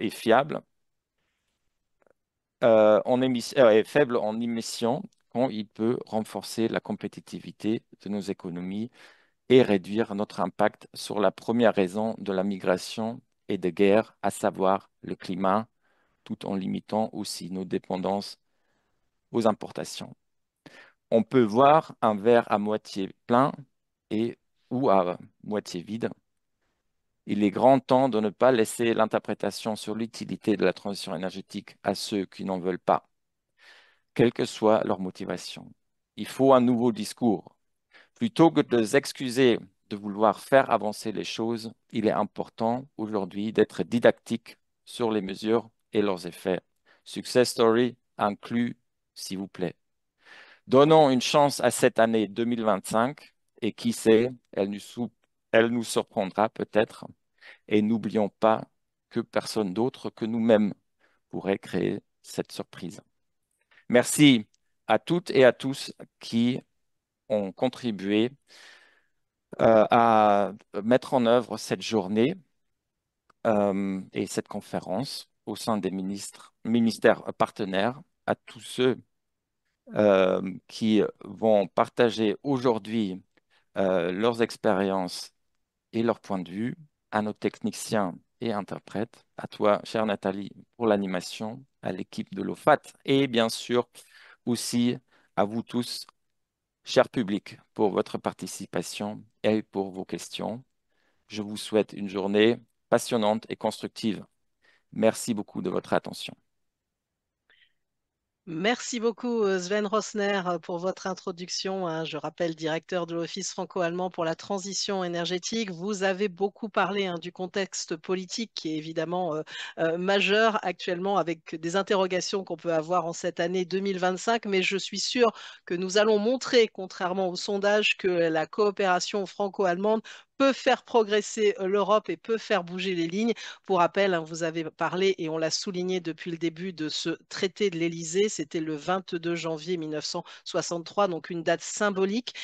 fiable et faible en émissions quand il peut renforcer la compétitivité de nos économies et réduire notre impact sur la première raison de la migration et des guerres, à savoir le climat, tout en limitant aussi nos dépendances aux importations. On peut voir un verre à moitié plein ou à moitié vide. Il est grand temps de ne pas laisser l'interprétation sur l'utilité de la transition énergétique à ceux qui n'en veulent pas, quelle que soit leur motivation. Il faut un nouveau discours. Plutôt que de s'excuser de vouloir faire avancer les choses, il est important aujourd'hui d'être didactique sur les mesures et leurs effets. Success story inclus, s'il vous plaît. Donnons une chance à cette année 2025 et qui sait, elle nous surprendra peut-être. Et n'oublions pas que personne d'autre que nous-mêmes pourrait créer cette surprise. Merci à toutes et à tous qui ont contribué à mettre en œuvre cette journée et cette conférence au sein des ministères partenaires, à tous ceux qui vont partager aujourd'hui leurs expériences et leurs points de vue, à nos techniciens et interprètes, à toi, chère Nathalie, pour l'animation, à l'équipe de l'OFAT et bien sûr aussi à vous tous, cher public, pour votre participation et pour vos questions. Je vous souhaite une journée passionnante et constructive. Merci beaucoup de votre attention. Merci beaucoup Sven Rosner pour votre introduction, hein. Je rappelle, directeur de l'Office franco-allemand pour la transition énergétique. Vous avez beaucoup parlé, hein, du contexte politique qui est évidemment majeur actuellement avec des interrogations qu'on peut avoir en cette année 2025, mais je suis sûre que nous allons montrer, contrairement au sondage, que la coopération franco-allemande peut faire progresser l'Europe et peut faire bouger les lignes. Pour rappel, hein, vous avez parlé et on l'a souligné depuis le début de ce traité de l'Élysée. C'était le 22 janvier 1963, donc une date symbolique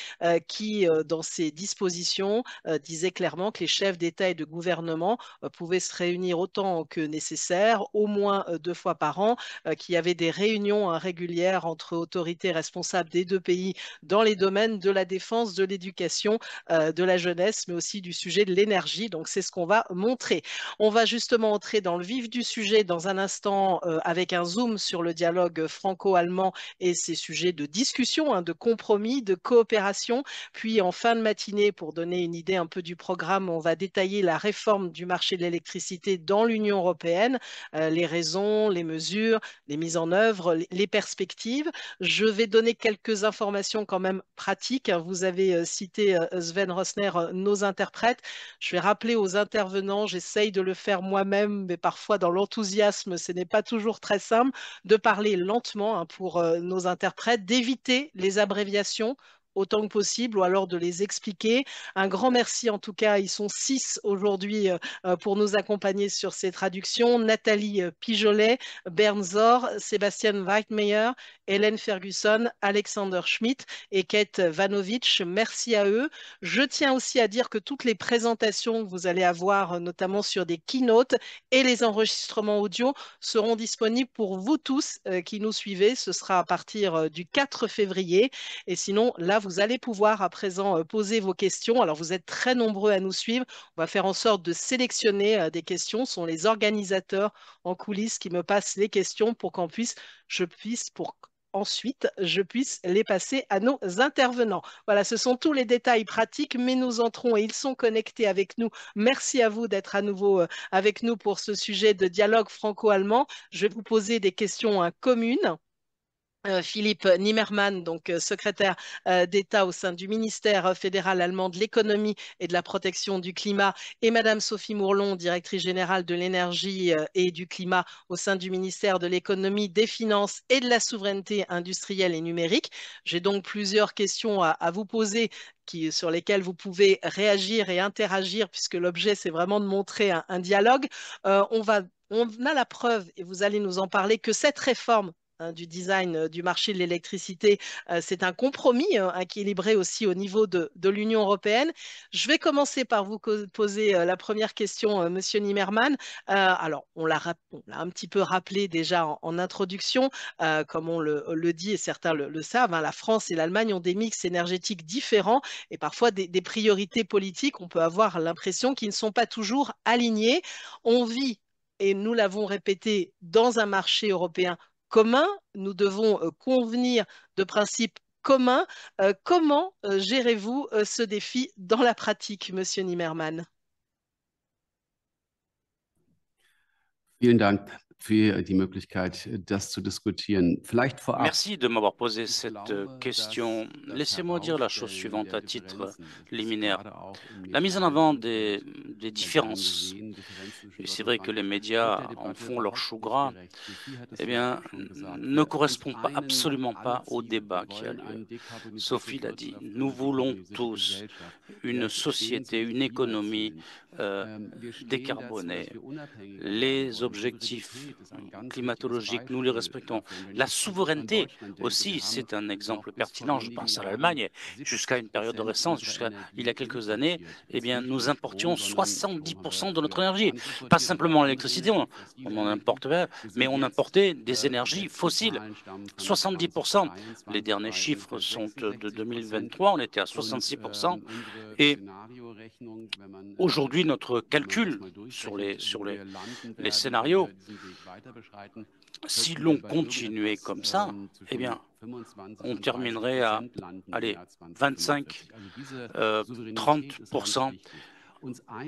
qui, dans ses dispositions, disait clairement que les chefs d'État et de gouvernement pouvaient se réunir autant que nécessaire, au moins 2 fois par an, qu'il y avait des réunions régulières entre autorités responsables des deux pays dans les domaines de la défense, de l'éducation, de la jeunesse, mais aussi du sujet de l'énergie. Donc c'est ce qu'on va montrer. On va justement entrer dans le vif du sujet dans un instant avec un zoom sur le dialogue franco-allemand et ses sujets de discussion, hein, de compromis, de coopération. Puis en fin de matinée, pour donner une idée un peu du programme, on va détailler la réforme du marché de l'électricité dans l'Union européenne, les raisons, les mesures, les mises en œuvre, les perspectives. Je vais donner quelques informations quand même pratiques, hein. Vous avez cité Sven Rosner, nos interprètes. Je vais rappeler aux intervenants, j'essaye de le faire moi-même, mais parfois dans l'enthousiasme, ce n'est pas toujours très simple, de parler lentement, hein, pour nos interprètes, d'éviter les abréviations autant que possible ou alors de les expliquer. Un grand merci en tout cas, ils sont 6 aujourd'hui pour nous accompagner sur ces traductions. Nathalie Pijolet, Bernd Zor, Sébastien Weitmeyer, Hélène Ferguson, Alexander Schmidt et Kate Vanovich. Merci à eux. Je tiens aussi à dire que toutes les présentations que vous allez avoir, notamment sur des keynotes et les enregistrements audio, seront disponibles pour vous tous qui nous suivez. Ce sera à partir du 4 février. Et sinon, là, vous allez pouvoir à présent poser vos questions. Alors, vous êtes très nombreux à nous suivre. On va faire en sorte de sélectionner des questions. Ce sont les organisateurs en coulisses qui me passent les questions pour ensuite, je puisse les passer à nos intervenants. Voilà, ce sont tous les détails pratiques, mais nous entrons et ils sont connectés avec nous. Merci à vous d'être à nouveau avec nous pour ce sujet de dialogue franco-allemand. Je vais vous poser des questions communes. Philippe Nimmermann, donc secrétaire d'État au sein du ministère fédéral allemand de l'économie et de la protection du climat, et Madame Sophie Mourlon, directrice générale de l'énergie et du climat au sein du ministère de l'économie, des finances et de la souveraineté industrielle et numérique. J'ai donc plusieurs questions à vous poser sur lesquelles vous pouvez réagir et interagir, puisque l'objet, c'est vraiment de montrer un dialogue. On a la preuve, et vous allez nous en parler, que cette réforme du design du marché de l'électricité. C'est un compromis équilibré aussi au niveau de l'Union européenne. Je vais commencer par vous poser la première question, Monsieur Nimmermann. Alors, on l'a un petit peu rappelé déjà en introduction, comme on le dit et certains le savent, hein, la France et l'Allemagne ont des mix énergétiques différents et parfois des priorités politiques. On peut avoir l'impression qu'ils ne sont pas toujours alignés. On vit, et nous l'avons répété, dans un marché européen commun. Nous devons convenir de principes communs. Comment gérez-vous ce défi dans la pratique, Monsieur Nimmermann? Vielen Dank für die Möglichkeit, das zu diskutieren. Vielleicht vorab. Merci de m'avoir posé cette question. Laissez-moi dire la chose suivante à titre liminaire. La mise en avant des différences, et c'est vrai que les médias en font leur chou gras, eh bien, ne correspond absolument pas au débat qui a lieu. Sophie l'a dit, nous voulons tous une société, une économie décarbonée. Les objectifs climatologiques, nous les respectons. La souveraineté aussi, c'est un exemple pertinent. Je pense à l'Allemagne. Jusqu'à une période récente, jusqu'à il y a quelques années, eh bien, nous importions 70% de notre énergie. Pas simplement l'électricité, on en importe, mais on importait des énergies fossiles. 70%. Les derniers chiffres sont de 2023, on était à 66%. Et aujourd'hui, notre calcul sur les scénarios, si l'on continuait comme ça, eh bien, on terminerait à, allez, 25-30%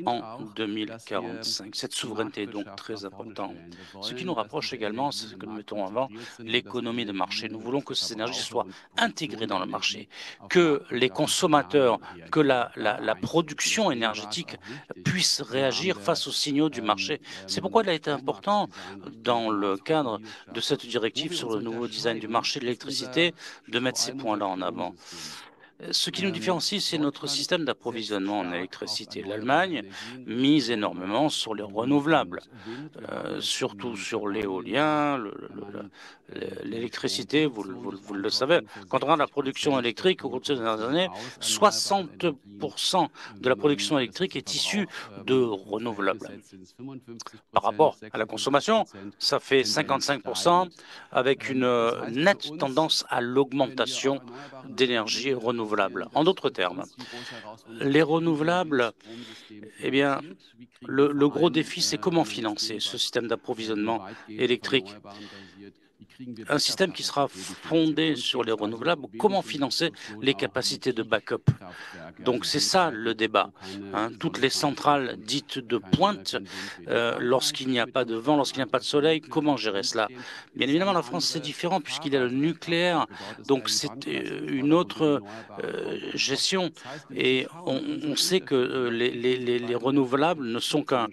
en 2045. Cette souveraineté est donc très importante. Ce qui nous rapproche également, c'est ce que nous mettons avant, l'économie de marché. Nous voulons que ces énergies soient intégrées dans le marché, que les consommateurs, que la production énergétique puisse réagir face aux signaux du marché. C'est pourquoi il a été important, dans le cadre de cette directive sur le nouveau design du marché de l'électricité, de mettre ces points-là en avant. Ce qui nous différencie, c'est notre système d'approvisionnement en électricité. L'Allemagne mise énormément sur les renouvelables, surtout sur l'éolien, l'électricité, vous le savez. Quand on regarde la production électrique au cours de ces dernières années, 60% de la production électrique est issue de renouvelables. Par rapport à la consommation, ça fait 55% avec une nette tendance à l'augmentation d'énergie renouvelable. En d'autres termes, les renouvelables, eh bien, le gros défi, c'est comment financer ce système d'approvisionnement électrique. Un système qui sera fondé sur les renouvelables, comment financer les capacités de backup. Donc c'est ça le débat. Toutes les centrales dites de pointe, lorsqu'il n'y a pas de vent, lorsqu'il n'y a pas de soleil, comment gérer cela? Bien évidemment, la France, c'est différent puisqu'il y a le nucléaire, donc c'est une autre gestion. Et on sait que les renouvelables ne sont qu'un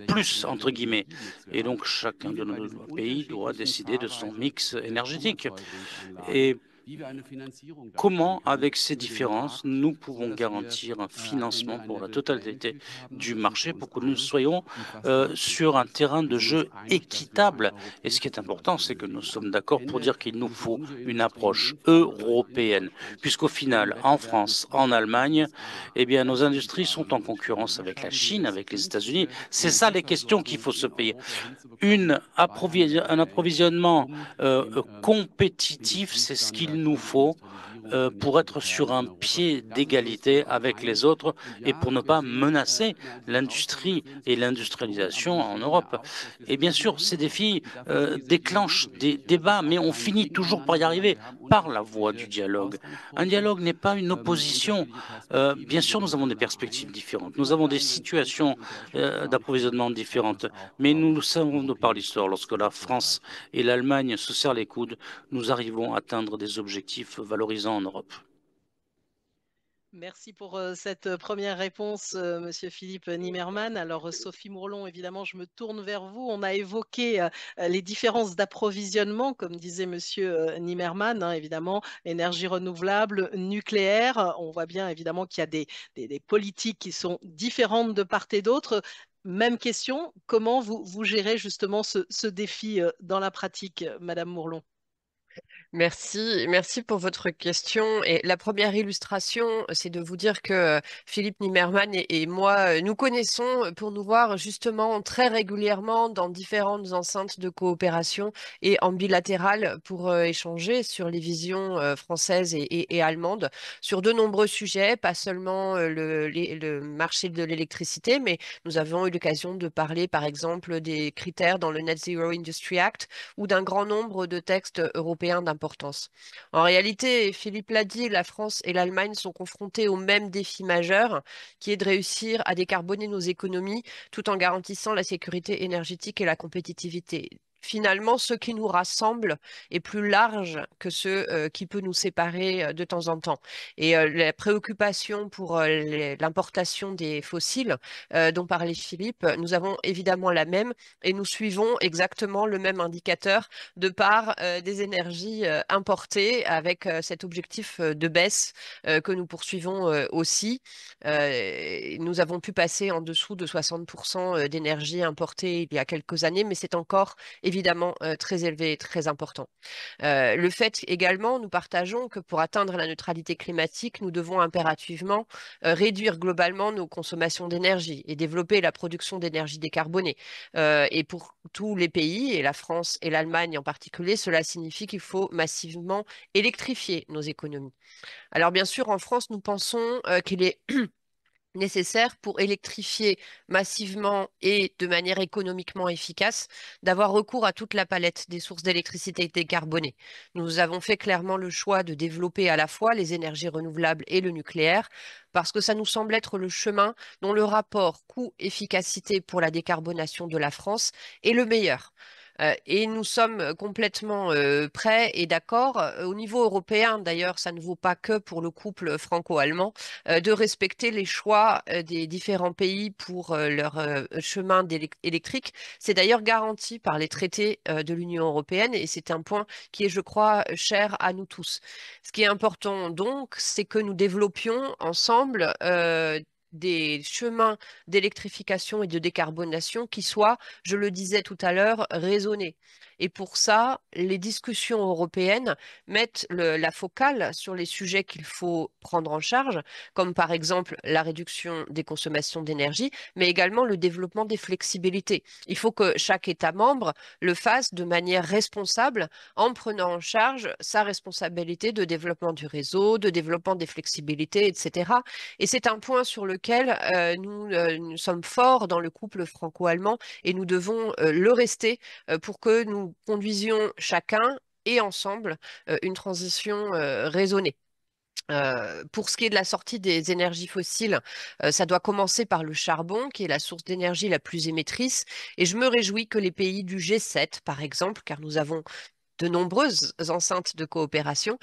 plus, entre guillemets. Et donc chacun de nos pays doit décider de son mix énergétique. Et comment, avec ces différences, nous pouvons garantir un financement pour la totalité du marché pour que nous soyons sur un terrain de jeu équitable. Et ce qui est important, c'est que nous sommes d'accord pour dire qu'il nous faut une approche européenne, puisqu'au final, en France, en Allemagne, eh bien, nos industries sont en concurrence avec la Chine, avec les États-Unis. C'est ça les questions qu'il faut se payer. Un approvisionnement compétitif, c'est ce qu'il nous faut pour être sur un pied d'égalité avec les autres et pour ne pas menacer l'industrie et l'industrialisation en Europe. Et bien sûr, ces défis déclenchent des débats, mais on finit toujours par y arriver. par la voie du dialogue. Un dialogue n'est pas une opposition. Bien sûr, nous avons des perspectives différentes. Nous avons des situations d'approvisionnement différentes. Mais nous le savons de par l'histoire, lorsque la France et l'Allemagne se serrent les coudes, nous arrivons à atteindre des objectifs valorisants en Europe. Merci pour cette première réponse, Monsieur Philippe Nimmermann. Alors, Sophie Mourlon, évidemment, je me tourne vers vous. On a évoqué les différences d'approvisionnement, comme disait Monsieur Nimmermann, hein, évidemment, énergie renouvelable, nucléaire. On voit bien, évidemment, qu'il y a des politiques qui sont différentes de part et d'autre. Même question, comment vous gérez justement ce défi dans la pratique, Madame Mourlon? Merci pour votre question. Et la première illustration, c'est de vous dire que Philippe Nimmermann et moi, nous connaissons pour nous voir justement très régulièrement dans différentes enceintes de coopération et en bilatéral pour échanger sur les visions françaises et allemandes sur de nombreux sujets, pas seulement le marché de l'électricité, mais nous avons eu l'occasion de parler par exemple des critères dans le Net Zero Industry Act ou d'un grand nombre de textes européens d'importance. En réalité, Philippe l'a dit, la France et l'Allemagne sont confrontées au même défi majeur, qui est de réussir à décarboner nos économies tout en garantissant la sécurité énergétique et la compétitivité. Finalement, ce qui nous rassemble est plus large que ce qui peut nous séparer de temps en temps. Et la préoccupation pour l'importation des fossiles dont parlait Philippe, nous avons évidemment la même et nous suivons exactement le même indicateur de part des énergies importées avec cet objectif de baisse que nous poursuivons aussi. Nous avons pu passer en dessous de 60% d'énergie importée il y a quelques années, mais c'est encore évidemment très élevé et très important. Le fait également, nous partageons que pour atteindre la neutralité climatique, nous devons impérativement réduire globalement nos consommations d'énergie et développer la production d'énergie décarbonée. Et pour tous les pays, et la France et l'Allemagne en particulier, cela signifie qu'il faut massivement électrifier nos économies. Alors bien sûr, en France, nous pensons qu'il est nécessaire pour électrifier massivement et de manière économiquement efficace, d'avoir recours à toute la palette des sources d'électricité décarbonées. Nous avons fait clairement le choix de développer à la fois les énergies renouvelables et le nucléaire, parce que ça nous semble être le chemin dont le rapport coût-efficacité pour la décarbonation de la France est le meilleur. Et nous sommes complètement prêts et d'accord. Au niveau européen, d'ailleurs, ça ne vaut pas que pour le couple franco-allemand, de respecter les choix des différents pays pour leur chemin électrique. C'est d'ailleurs garanti par les traités de l'Union européenne et c'est un point qui est, je crois, cher à nous tous. Ce qui est important donc, c'est que nous développions ensemble des chemins d'électrification et de décarbonation qui soient, je le disais tout à l'heure, raisonnés. Et pour ça, les discussions européennes mettent la focale sur les sujets qu'il faut prendre en charge, comme par exemple la réduction des consommations d'énergie, mais également le développement des flexibilités. Il faut que chaque État membre le fasse de manière responsable en prenant en charge sa responsabilité de développement du réseau, de développement des flexibilités, etc. Et c'est un point sur lequel nous sommes forts dans le couple franco-allemand et nous devons le rester pour que nous conduisions chacun et ensemble une transition raisonnée. Pour ce qui est de la sortie des énergies fossiles, ça doit commencer par le charbon, qui est la source d'énergie la plus émettrice. Et je me réjouis que les pays du G7, par exemple, car nous avons de nombreuses enceintes de coopération,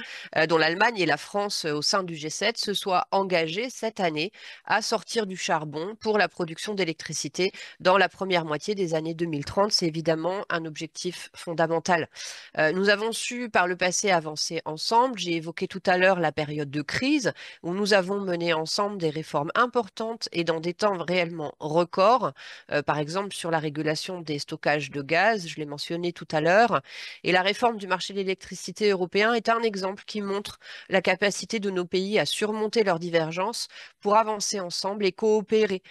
dont l'Allemagne et la France au sein du G7 se soient engagées cette année à sortir du charbon pour la production d'électricité dans la première moitié des années 2030. C'est évidemment un objectif fondamental. Nous avons su par le passé avancer ensemble. J'ai évoqué tout à l'heure la période de crise où nous avons mené ensemble des réformes importantes et dans des temps réellement records, par exemple sur la régulation des stockages de gaz, je l'ai mentionné tout à l'heure, et la réforme du marché de l'électricité européen est un exemple qui montre la capacité de nos pays à surmonter leurs divergences pour avancer ensemble et coopérer.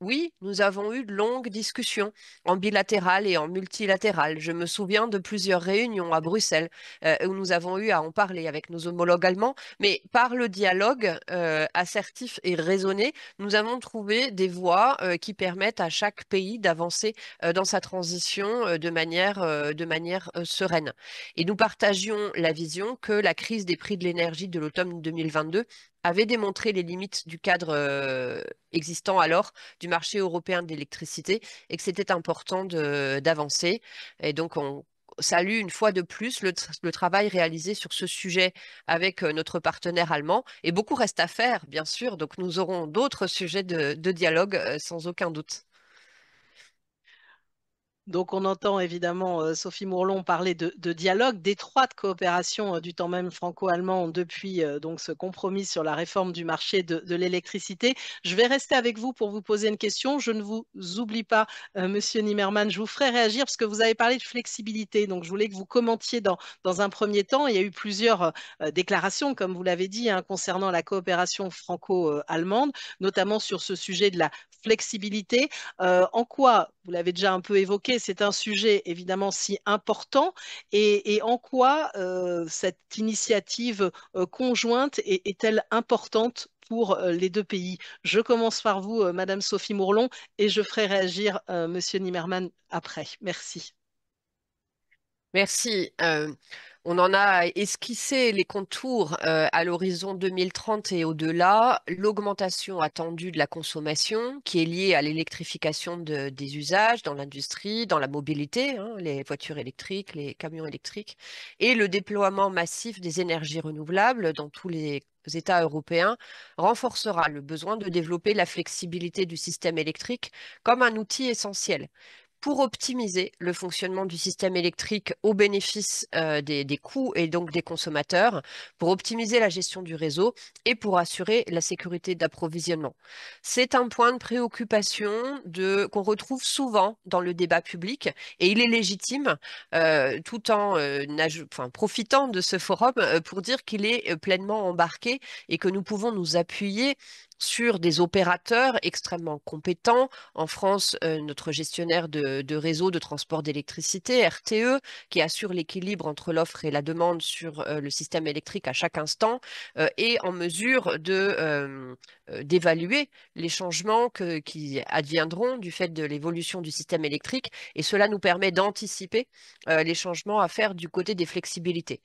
Oui, nous avons eu de longues discussions en bilatéral et en multilatéral. Je me souviens de plusieurs réunions à Bruxelles où nous avons eu à en parler avec nos homologues allemands, mais par le dialogue assertif et raisonné, nous avons trouvé des voies qui permettent à chaque pays d'avancer dans sa transition de manière sereine. européenne. Et nous partagions la vision que la crise des prix de l'énergie de l'automne 2022 avait démontré les limites du cadre existant alors du marché européen de l'électricité et que c'était important d'avancer. Et donc, on salue une fois de plus le travail réalisé sur ce sujet avec notre partenaire allemand. Et beaucoup reste à faire, bien sûr. Donc, nous aurons d'autres sujets de dialogue sans aucun doute. Donc, on entend évidemment Sophie Mourlon parler de dialogue, d'étroite coopération du temps même franco-allemand depuis donc ce compromis sur la réforme du marché de l'électricité. Je vais rester avec vous pour vous poser une question. Je ne vous oublie pas, Monsieur Nimmermann. Je vous ferai réagir parce que vous avez parlé de flexibilité. Donc, je voulais que vous commentiez dans un premier temps. Il y a eu plusieurs déclarations, comme vous l'avez dit, hein, concernant la coopération franco-allemande, notamment sur ce sujet de la flexibilité. En quoi, vous l'avez déjà un peu évoqué, c'est un sujet évidemment si important et en quoi cette initiative conjointe est-elle importante pour les deux pays? Je commence par vous, Madame Sophie Mourlon, et je ferai réagir Monsieur Nimmermann après. Merci. Merci. On en a esquissé les contours à l'horizon 2030 et au-delà. L'augmentation attendue de la consommation qui est liée à l'électrification des usages dans l'industrie, dans la mobilité, hein, les voitures électriques, les camions électriques, et le déploiement massif des énergies renouvelables dans tous les États européens renforcera le besoin de développer la flexibilité du système électrique comme un outil essentiel pour optimiser le fonctionnement du système électrique au bénéfice des coûts et donc des consommateurs, pour optimiser la gestion du réseau et pour assurer la sécurité d'approvisionnement. C'est un point de préoccupation qu'on retrouve souvent dans le débat public et il est légitime tout en profitant de ce forum pour dire qu'il est pleinement embarqué et que nous pouvons nous appuyer sur des opérateurs extrêmement compétents. En France, notre gestionnaire de réseau de transport d'électricité, RTE, qui assure l'équilibre entre l'offre et la demande sur le système électrique à chaque instant, est en mesure d'évaluer les changements qui adviendront du fait de l'évolution du système électrique. Et cela nous permet d'anticiper les changements à faire du côté des flexibilités.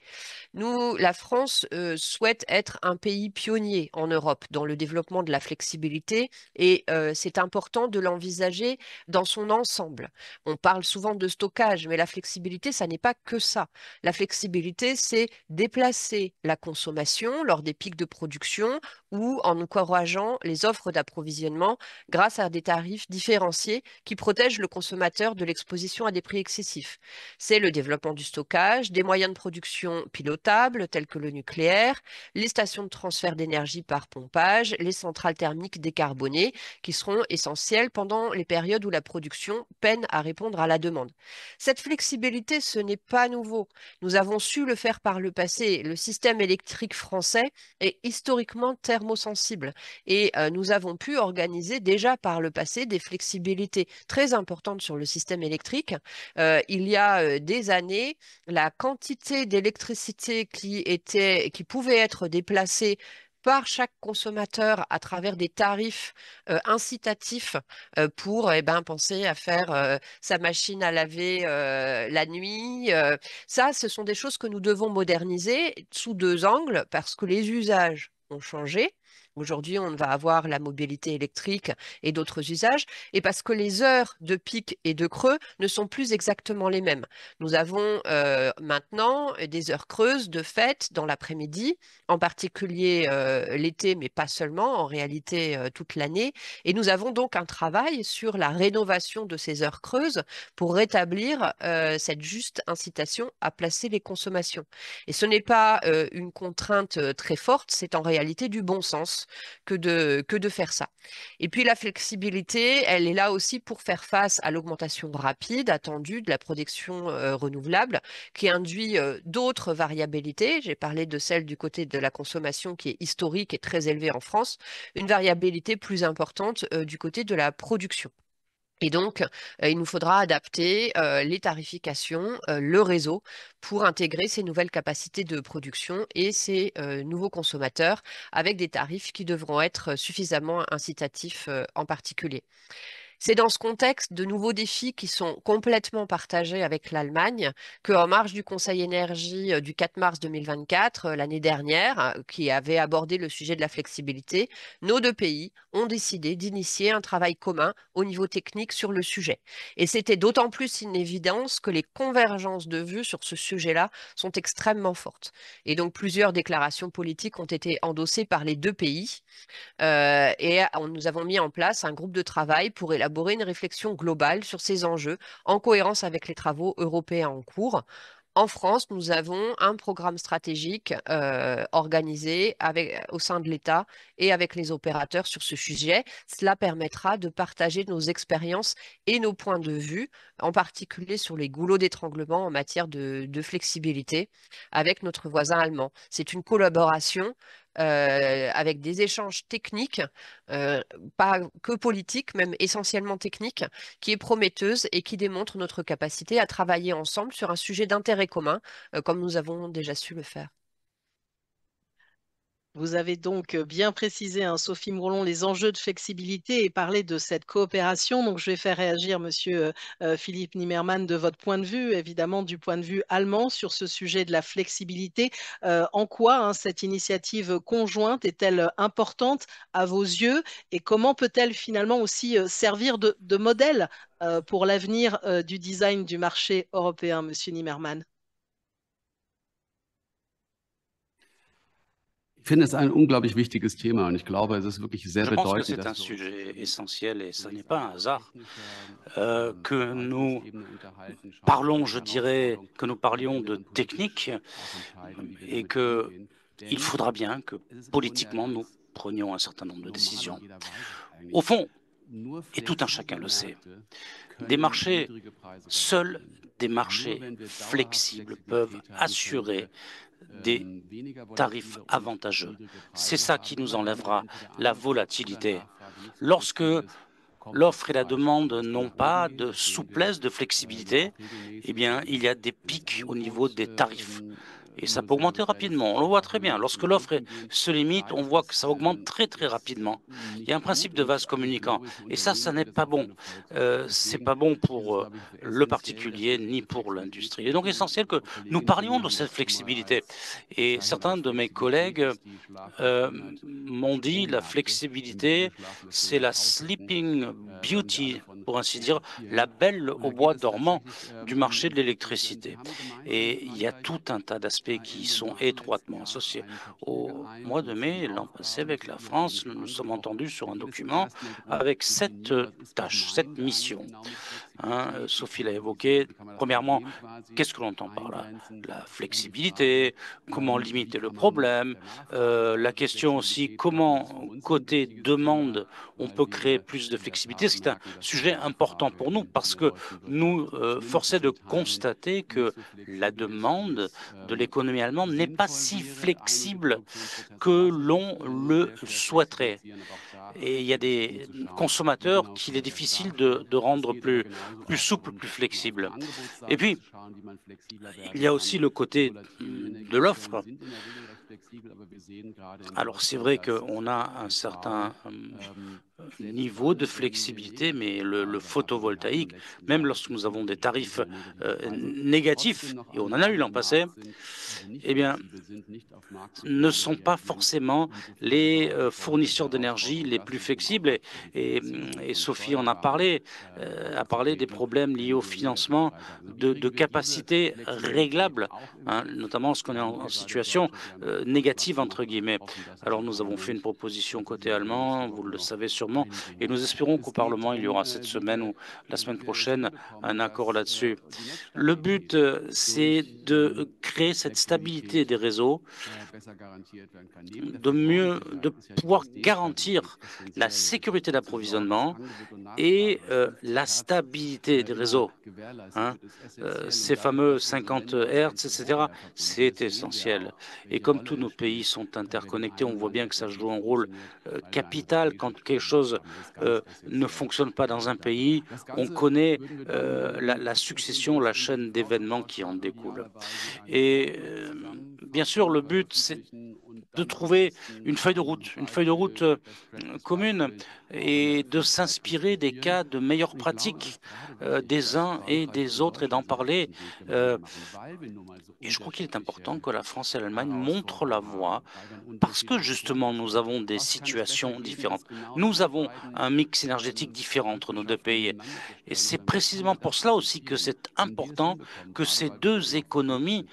Nous, la France, souhaite être un pays pionnier en Europe dans le développement de la flexibilité et c'est important de l'envisager dans son ensemble. On parle souvent de stockage, mais la flexibilité, ça n'est pas que ça. La flexibilité, c'est déplacer la consommation lors des pics de production ou en encourageant les offres d'approvisionnement grâce à des tarifs différenciés qui protègent le consommateur de l'exposition à des prix excessifs. C'est le développement du stockage, des moyens de production pilotables tels que le nucléaire, les stations de transfert d'énergie par pompage, les centrales thermiques décarbonées qui seront essentielles pendant les périodes où la production peine à répondre à la demande. Cette flexibilité, ce n'est pas nouveau. Nous avons su le faire par le passé. Le système électrique français est historiquement thermosensible et nous avons pu organiser déjà par le passé des flexibilités très importantes sur le système électrique. Il y a des années, la quantité d'électricité qui pouvait être déplacée par chaque consommateur à travers des tarifs incitatifs pour penser à faire sa machine à laver la nuit. Ça, ce sont des choses que nous devons moderniser sous deux angles parce que les usages ont changé. Aujourd'hui, on va avoir la mobilité électrique et d'autres usages, et parce que les heures de pic et de creux ne sont plus exactement les mêmes. Nous avons maintenant des heures creuses de fête dans l'après-midi, en particulier l'été, mais pas seulement, en réalité toute l'année. Et nous avons donc un travail sur la rénovation de ces heures creuses pour rétablir cette juste incitation à placer les consommations. Et ce n'est pas une contrainte très forte, c'est en réalité du bon sens que de faire ça. Et puis la flexibilité, elle est là aussi pour faire face à l'augmentation rapide attendue de la production renouvelable qui induit d'autres variabilités. J'ai parlé de celle du côté de la consommation qui est historique et très élevée en France, une variabilité plus importante du côté de la production. Et donc, il nous faudra adapter les tarifications, le réseau pour intégrer ces nouvelles capacités de production et ces nouveaux consommateurs avec des tarifs qui devront être suffisamment incitatifs en particulier. C'est dans ce contexte de nouveaux défis qui sont complètement partagés avec l'Allemagne qu'en marge du Conseil énergie du 4 mars 2024, l'année dernière, qui avait abordé le sujet de la flexibilité, nos deux pays ont décidé d'initier un travail commun au niveau technique sur le sujet. Et c'était d'autant plus une évidence que les convergences de vues sur ce sujet-là sont extrêmement fortes. Et donc plusieurs déclarations politiques ont été endossées par les deux pays. Nous avons mis en place un groupe de travail pour élaborer une réflexion globale sur ces enjeux en cohérence avec les travaux européens en cours. En France, nous avons un programme stratégique organisé au sein de l'État et avec les opérateurs sur ce sujet. Cela permettra de partager nos expériences et nos points de vue, en particulier sur les goulots d'étranglement en matière de flexibilité avec notre voisin allemand. C'est une collaboration avec des échanges techniques, pas que politiques, même essentiellement techniques, qui est prometteuse et qui démontre notre capacité à travailler ensemble sur un sujet d'intérêt commun, comme nous avons déjà su le faire. Vous avez donc bien précisé, hein, Sophie Mourlon, les enjeux de flexibilité et parlé de cette coopération. Donc, je vais faire réagir Monsieur Philippe Nimmermann de votre point de vue, évidemment du point de vue allemand sur ce sujet de la flexibilité. En quoi, hein, cette initiative conjointe est-elle importante à vos yeux et comment peut-elle finalement aussi servir de modèle pour l'avenir du design du marché européen, Monsieur Nimmermann? Ich finde es ein unglaublich wichtiges Thema und ich glaube, es ist wirklich sehr Je pense que bedeutend, c'est un dass wir uns sujet auf essentiel et ce n'est höchster pas un hasard que nous Verwaltungsebene unterhalten, schauen, parlons, welche je dirais, Herausforderungen que nous wir parlions de anderen politisch technique auch entscheiden, wie wir et damit que umgehen. il Denn faudra bien que es ist im Grunde ja politiquement nous ganz prenions un certain nombre de normal und décisions. jeder weiß es eigentlich. Au fond, Nur et tout un flexible chacun le sait, Märkte des können marchés, niedrige Preise seuls garantieren. des Nur marchés wenn wir dauerhaft flexibles peuvent Flexibilität haben, können assurer wir des weniger tarifs volatile und avantageux. niedrige C'est Preise ça qui haben, nous wenn die enlèvera entweder la Angebot oder volatilité. Nachfrage nicht so Lorsque flexibel ist, kommt es l'offre et zu la demande Preisspannungen. Das kann n'ont nach oben pas gehen, de das sehen wir souplesse, de flexibilité, auch eh regelmäßig, bien, il y a des wenn das pics au niveau Angebot des tarifs. Et ça immer peut sehr augmenter begrenzt rapidement. ist, On le kann voit es auch très bien. regelmäßig Lorsque nach l'offre unten gehen. se limite, on voit que ça augmente très, très rapidement. Il y a un principe de vase communicant. Et ça n'est pas bon. C'est pas bon pour le particulier ni pour l'industrie. Il est donc essentiel que nous parlions de cette flexibilité. Et certains de mes collègues m'ont dit la flexibilité, c'est la sleeping beauty, pour ainsi dire, la belle au bois dormant du marché de l'électricité. Et il y a tout un tas d'aspects qui sont étroitement associés. Au mois de mai, l'an passé, avec la France, nous nous sommes entendus sur un document avec 7 tâches, 7 missions. Hein, Sophie l'a évoqué. Premièrement, qu'est-ce que l'on entend par là? La flexibilité, comment limiter le problème, la question aussi comment, côté demande, on peut créer plus de flexibilité. C'est un sujet important pour nous parce que nous, force est de constater que la demande de l'économie allemande n'est pas si flexible que l'on le souhaiterait. Et il y a des consommateurs qu'il est difficile de rendre plus souple, plus flexible. Et puis, il y a aussi le côté de l'offre. Alors, c'est vrai qu'on a un certain niveau de flexibilité, mais le photovoltaïque, même lorsque nous avons des tarifs négatifs, et on en a eu l'an passé, eh bien, ne sont pas forcément les fournisseurs d'énergie les plus flexibles. Et Sophie en a parlé des problèmes liés au financement de capacités réglables, hein, notamment lorsqu'on est en situation négative, entre guillemets. Alors, nous avons fait une proposition côté allemand, vous le savez sûrement, et nous espérons qu'au Parlement, il y aura cette semaine ou la semaine prochaine un accord là-dessus. Le but, c'est de créer cette stabilité des réseaux, de pouvoir garantir la sécurité d'approvisionnement et la stabilité des réseaux. Hein. Ces fameux 50 Hertz, etc., c'est essentiel. Et comme tous nos pays sont interconnectés, on voit bien que ça joue un rôle capital. Quand quelque chose ne fonctionne pas dans un pays, on connaît la succession, la chaîne d'événements qui en découle. Et bien sûr, le but, c'est de trouver une feuille de route commune et de s'inspirer des cas de meilleures pratiques des uns et des autres et d'en parler. Et je crois qu'il est important que la France et l'Allemagne montrent la voie parce que justement nous avons des situations différentes. Nous avons un mix énergétique différent entre nos deux pays. Et c'est précisément pour cela aussi que c'est important que ces deux économies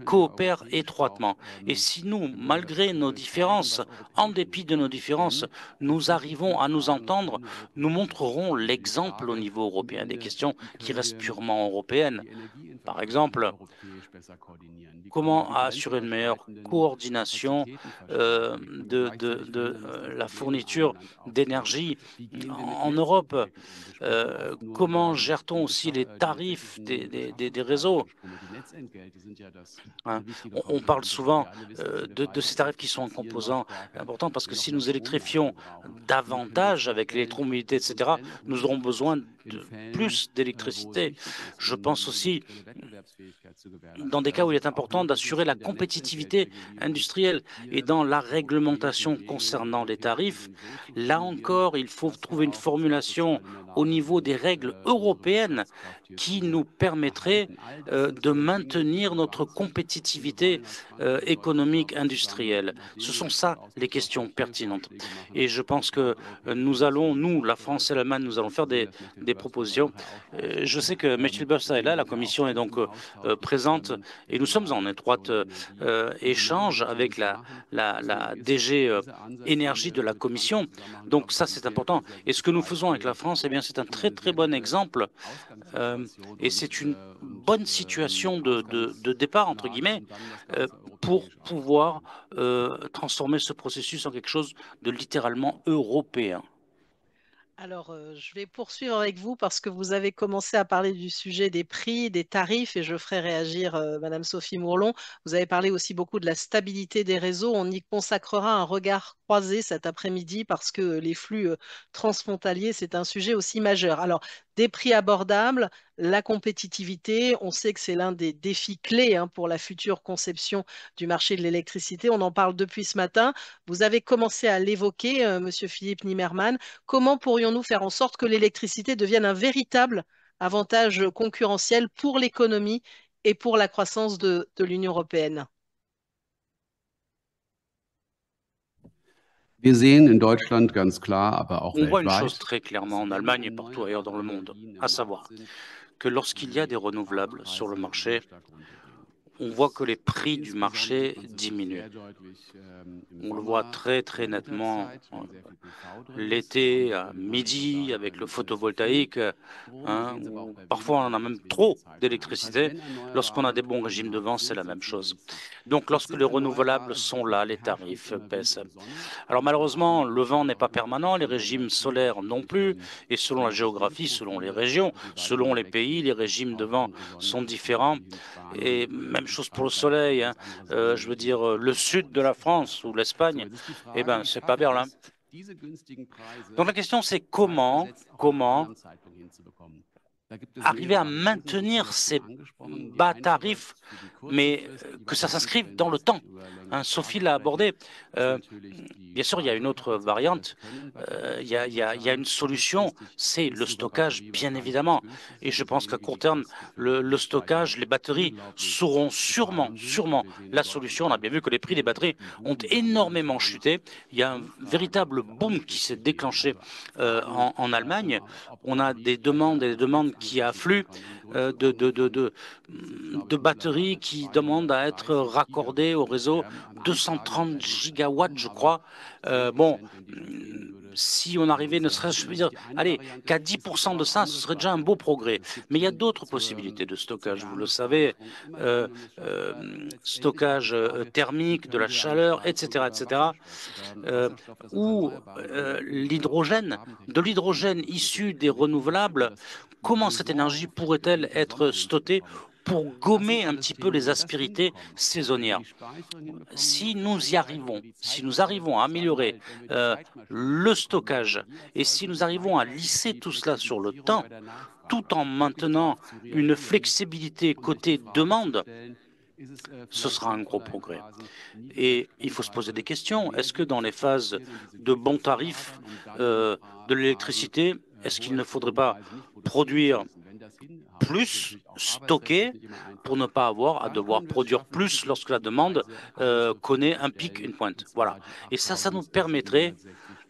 coopèrent étroitement. Et si nous, malgré nos différences, en dépit de nos différences, nous arrivons à nous entendre, nous montrerons l'exemple au niveau européen des questions qui restent purement européennes. Par exemple, comment assurer une meilleure coordination de la fourniture d'énergie en Europe? Comment gère-t-on aussi les tarifs des réseaux? Hein, on parle souvent de ces tarifs qui sont un composant important parce que si nous électrifions davantage avec l'électromobilité, etc., nous aurons besoin de plus d'électricité. Je pense aussi dans des cas où il est important d'assurer la compétitivité industrielle et dans la réglementation concernant les tarifs, là encore, il faut trouver une formulation au niveau des règles européennes qui nous permettrait de maintenir notre compétitivité économique industrielle. Ce sont ça les questions pertinentes. Et je pense que nous allons, nous, la France et l'Allemagne, nous allons faire des propositions. Je sais que Michel Bursa est là, la Commission est donc présente et nous sommes en étroit échange avec la DG Énergie de la Commission. Donc ça, c'est important. Et ce que nous faisons avec la France, eh bien, c'est un très, très bon exemple et c'est une bonne situation de départ, entre guillemets, pour pouvoir transformer ce processus en quelque chose de littéralement européen. Alors, je vais poursuivre avec vous parce que vous avez commencé à parler du sujet des prix, des tarifs, et je ferai réagir Madame Sophie Mourlon. Vous avez parlé aussi beaucoup de la stabilité des réseaux. On y consacrera un regard croisé cet après-midi parce que les flux transfrontaliers, c'est un sujet aussi majeur. Alors, des prix abordables, la compétitivité, on sait que c'est l'un des défis clés pour la future conception du marché de l'électricité. On en parle depuis ce matin. Vous avez commencé à l'évoquer, Monsieur Philippe Nimmermann. Comment pourrions-nous faire en sorte que l'électricité devienne un véritable avantage concurrentiel pour l'économie et pour la croissance de l'Union européenne? Wir sehen in Deutschland ganz klar, aber auch On voit une chose weltweit, très clairement en Allemagne et partout ailleurs dans le monde, à savoir que lorsqu'il y a des renouvelables sur le marché, on voit que les prix du marché diminuent. On le voit très très nettement l'été à midi avec le photovoltaïque, où parfois on en a même trop d'électricité. Lorsqu'on a des bons régimes de vent, c'est la même chose. Donc lorsque les renouvelables sont là, les tarifs baissent. Alors malheureusement, le vent n'est pas permanent, les régimes solaires non plus, et selon la géographie, selon les régions, selon les pays, les régimes de vent sont différents. Et même chose pour le soleil, je veux dire, le sud de la France ou l'Espagne, eh ben, c'est pas Berlin. Donc la question, c'est comment arriver à maintenir ces bas tarifs, mais que ça s'inscrive dans le temps. Sophie l'a abordé. Bien sûr, il y a une autre variante. Il y a une solution, c'est le stockage, bien évidemment. Et je pense qu'à court terme, le stockage, les batteries seront sûrement la solution. On a bien vu que les prix des batteries ont énormément chuté. Il y a un véritable boom qui s'est déclenché en Allemagne. On a des demandes et des demandes qui affluent de batteries qui demandent à être raccordées au réseau. 230 gigawatts, je crois. Si on arrivait, ne serait-ce, je veux dire, allez, qu'à 10% de ça, ce serait déjà un beau progrès. Mais il y a d'autres possibilités de stockage, vous le savez, stockage thermique, de la chaleur, etc., ou l'hydrogène, de l'hydrogène issu des renouvelables. Comment cette énergie pourrait-elle être stockée pour gommer un petit peu les aspérités saisonnières? Si nous y arrivons, si nous arrivons à améliorer le stockage et si nous arrivons à lisser tout cela sur le temps, tout en maintenant une flexibilité côté demande, ce sera un gros progrès. Et il faut se poser des questions. Est-ce que dans les phases de bons tarifs de l'électricité, est-ce qu'il ne faudrait pas produire plus, stocker, pour ne pas avoir à devoir produire plus lorsque la demande connaît un pic, une pointe. Voilà. Et ça nous permettrait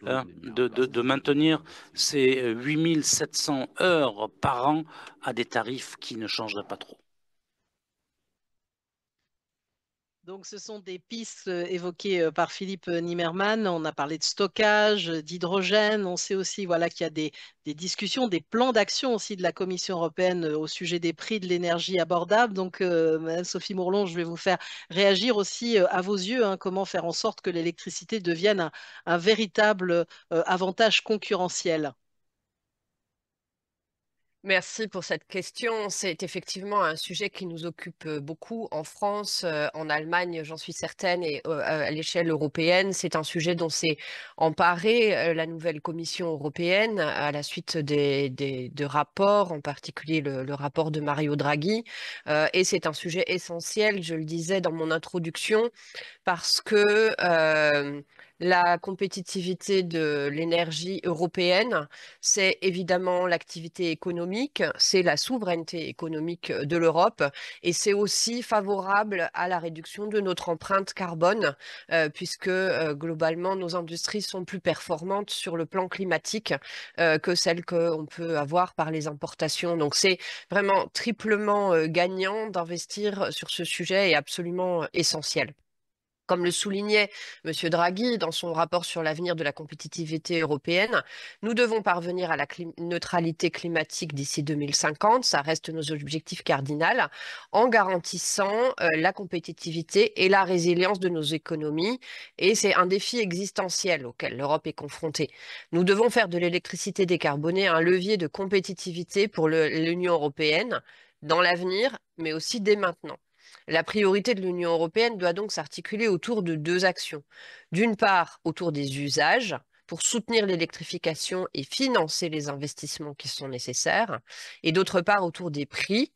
de maintenir ces 8700 heures par an à des tarifs qui ne changeraient pas trop. Donc, ce sont des pistes évoquées par Philippe Nimmermann. On a parlé de stockage, d'hydrogène. On sait aussi voilà, qu'il y a des discussions, des plans d'action aussi de la Commission européenne au sujet des prix de l'énergie abordable. Donc, Madame Sophie Mourlon, je vais vous faire réagir aussi à vos yeux. Hein, comment faire en sorte que l'électricité devienne un véritable avantage concurrentiel? Merci pour cette question. C'est effectivement un sujet qui nous occupe beaucoup en France, en Allemagne, j'en suis certaine, et à l'échelle européenne. C'est un sujet dont s'est emparée la nouvelle Commission européenne à la suite de rapports, en particulier le rapport de Mario Draghi. Et c'est un sujet essentiel, je le disais dans mon introduction, parce que la compétitivité de l'énergie européenne, c'est évidemment l'activité économique, c'est la souveraineté économique de l'Europe et c'est aussi favorable à la réduction de notre empreinte carbone, puisque globalement, nos industries sont plus performantes sur le plan climatique que celles qu'on peut avoir par les importations. Donc c'est vraiment triplement gagnant d'investir sur ce sujet et absolument essentiel. Comme le soulignait M. Draghi dans son rapport sur l'avenir de la compétitivité européenne, nous devons parvenir à la neutralité climatique d'ici 2050, ça reste nos objectifs cardinaux, en garantissant la compétitivité et la résilience de nos économies. Et c'est un défi existentiel auquel l'Europe est confrontée. Nous devons faire de l'électricité décarbonée un levier de compétitivité pour l'Union européenne dans l'avenir, mais aussi dès maintenant. La priorité de l'Union européenne doit donc s'articuler autour de deux actions. D'une part, autour des usages, pour soutenir l'électrification et financer les investissements qui sont nécessaires, et d'autre part autour des prix,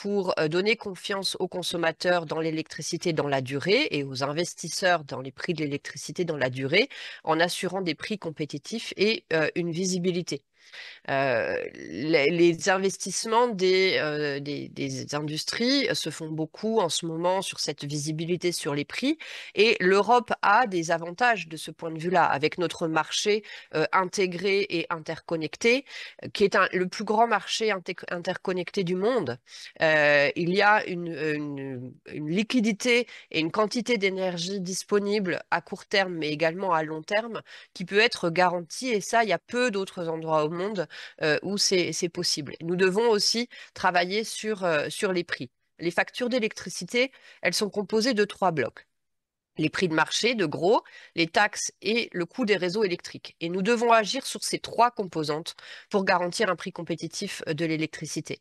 pour donner confiance aux consommateurs dans l'électricité dans la durée et aux investisseurs dans les prix de l'électricité dans la durée, en assurant des prix compétitifs et une visibilité. Les investissements des industries se font beaucoup en ce moment sur cette visibilité sur les prix et l'Europe a des avantages de ce point de vue-là avec notre marché intégré et interconnecté qui est le plus grand marché interconnecté du monde. Il y a une liquidité et une quantité d'énergie disponible à court terme mais également à long terme qui peut être garantie et ça, il y a peu d'autres endroits au monde où c'est possible. Nous devons aussi travailler sur les prix. Les factures d'électricité, elles sont composées de 3 blocs. Les prix de marché, de gros, les taxes et le coût des réseaux électriques. Et nous devons agir sur ces 3 composantes pour garantir un prix compétitif de l'électricité.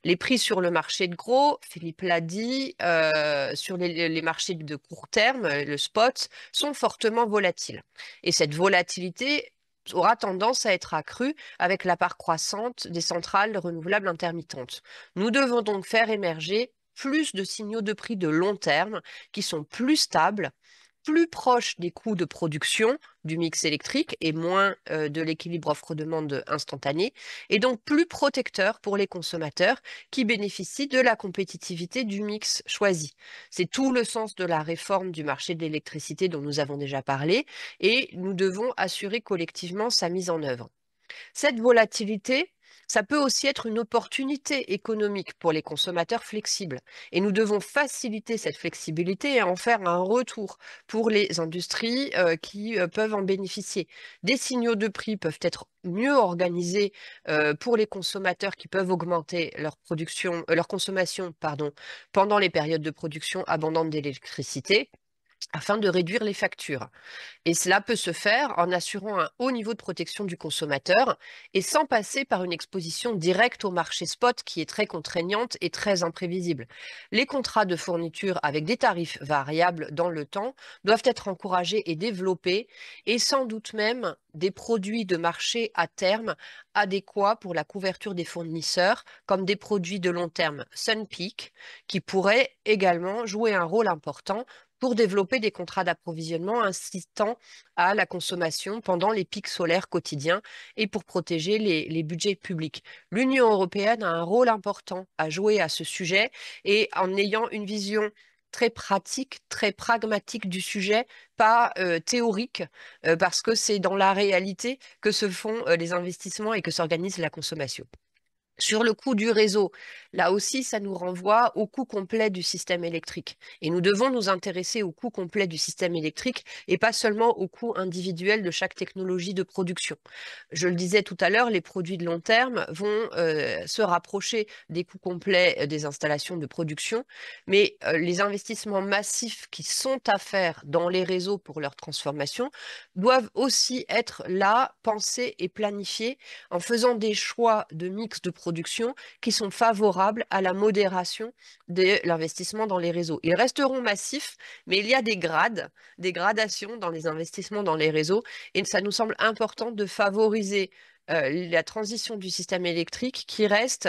Les prix sur le marché de gros, Philippe l'a dit, sur les marchés de court terme, le spot, sont fortement volatiles. Et cette volatilité aura tendance à être accrue avec la part croissante des centrales renouvelables intermittentes. Nous devons donc faire émerger plus de signaux de prix de long terme qui sont plus stables, plus proches des coûts de production du mix électrique et moins de l'équilibre offre-demande instantané, et donc plus protecteurs pour les consommateurs qui bénéficient de la compétitivité du mix choisi. C'est tout le sens de la réforme du marché de l'électricité dont nous avons déjà parlé, et nous devons assurer collectivement sa mise en œuvre. Cette volatilité, ça peut aussi être une opportunité économique pour les consommateurs flexibles. Et nous devons faciliter cette flexibilité et en faire un retour pour les industries qui peuvent en bénéficier. Des signaux de prix peuvent être mieux organisés pour les consommateurs qui peuvent augmenter leur consommation pendant les périodes de production abondante d'électricité, afin de réduire les factures. Et cela peut se faire en assurant un haut niveau de protection du consommateur et sans passer par une exposition directe au marché spot qui est très contraignante et très imprévisible. Les contrats de fourniture avec des tarifs variables dans le temps doivent être encouragés et développés et sans doute même des produits de marché à terme adéquats pour la couverture des fournisseurs comme des produits de long terme Sunpeak qui pourraient également jouer un rôle important pour développer des contrats d'approvisionnement incitant à la consommation pendant les pics solaires quotidiens et pour protéger les budgets publics. L'Union européenne a un rôle important à jouer à ce sujet et en ayant une vision très pratique, très pragmatique du sujet, pas théorique, parce que c'est dans la réalité que se font les investissements et que s'organise la consommation. Sur le coût du réseau, là aussi, ça nous renvoie au coût complet du système électrique. Et nous devons nous intéresser au coût complet du système électrique et pas seulement au coût individuel de chaque technologie de production. Je le disais tout à l'heure, les produits de long terme vont se rapprocher des coûts complets des installations de production, mais les investissements massifs qui sont à faire dans les réseaux pour leur transformation doivent aussi être là, pensés et planifiés en faisant des choix de mix de production qui sont favorables à la modération de l'investissement dans les réseaux. Ils resteront massifs, mais il y a des grades, des gradations dans les investissements dans les réseaux, et ça nous semble important de favoriser la transition du système électrique qui reste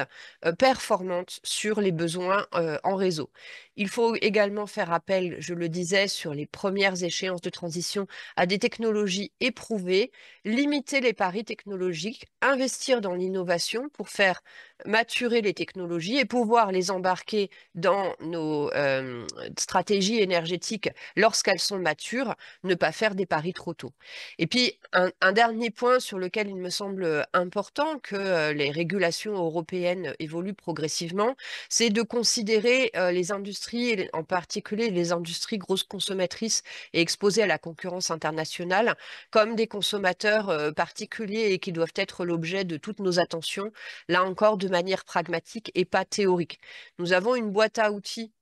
performante sur les besoins en réseau. Il faut également faire appel, je le disais, sur les premières échéances de transition à des technologies éprouvées, limiter les paris technologiques, investir dans l'innovation pour faire maturer les technologies et pouvoir les embarquer dans nos stratégies énergétiques lorsqu'elles sont matures, ne pas faire des paris trop tôt. Et puis, un dernier point sur lequel il me semble important que les régulations européennes évoluent progressivement, c'est de considérer les industries, en particulier les industries grosses consommatrices et exposées à la concurrence internationale, comme des consommateurs particuliers et qui doivent être l'objet de toutes nos attentions, là encore de manière pragmatique et pas théorique. Nous avons une boîte à outils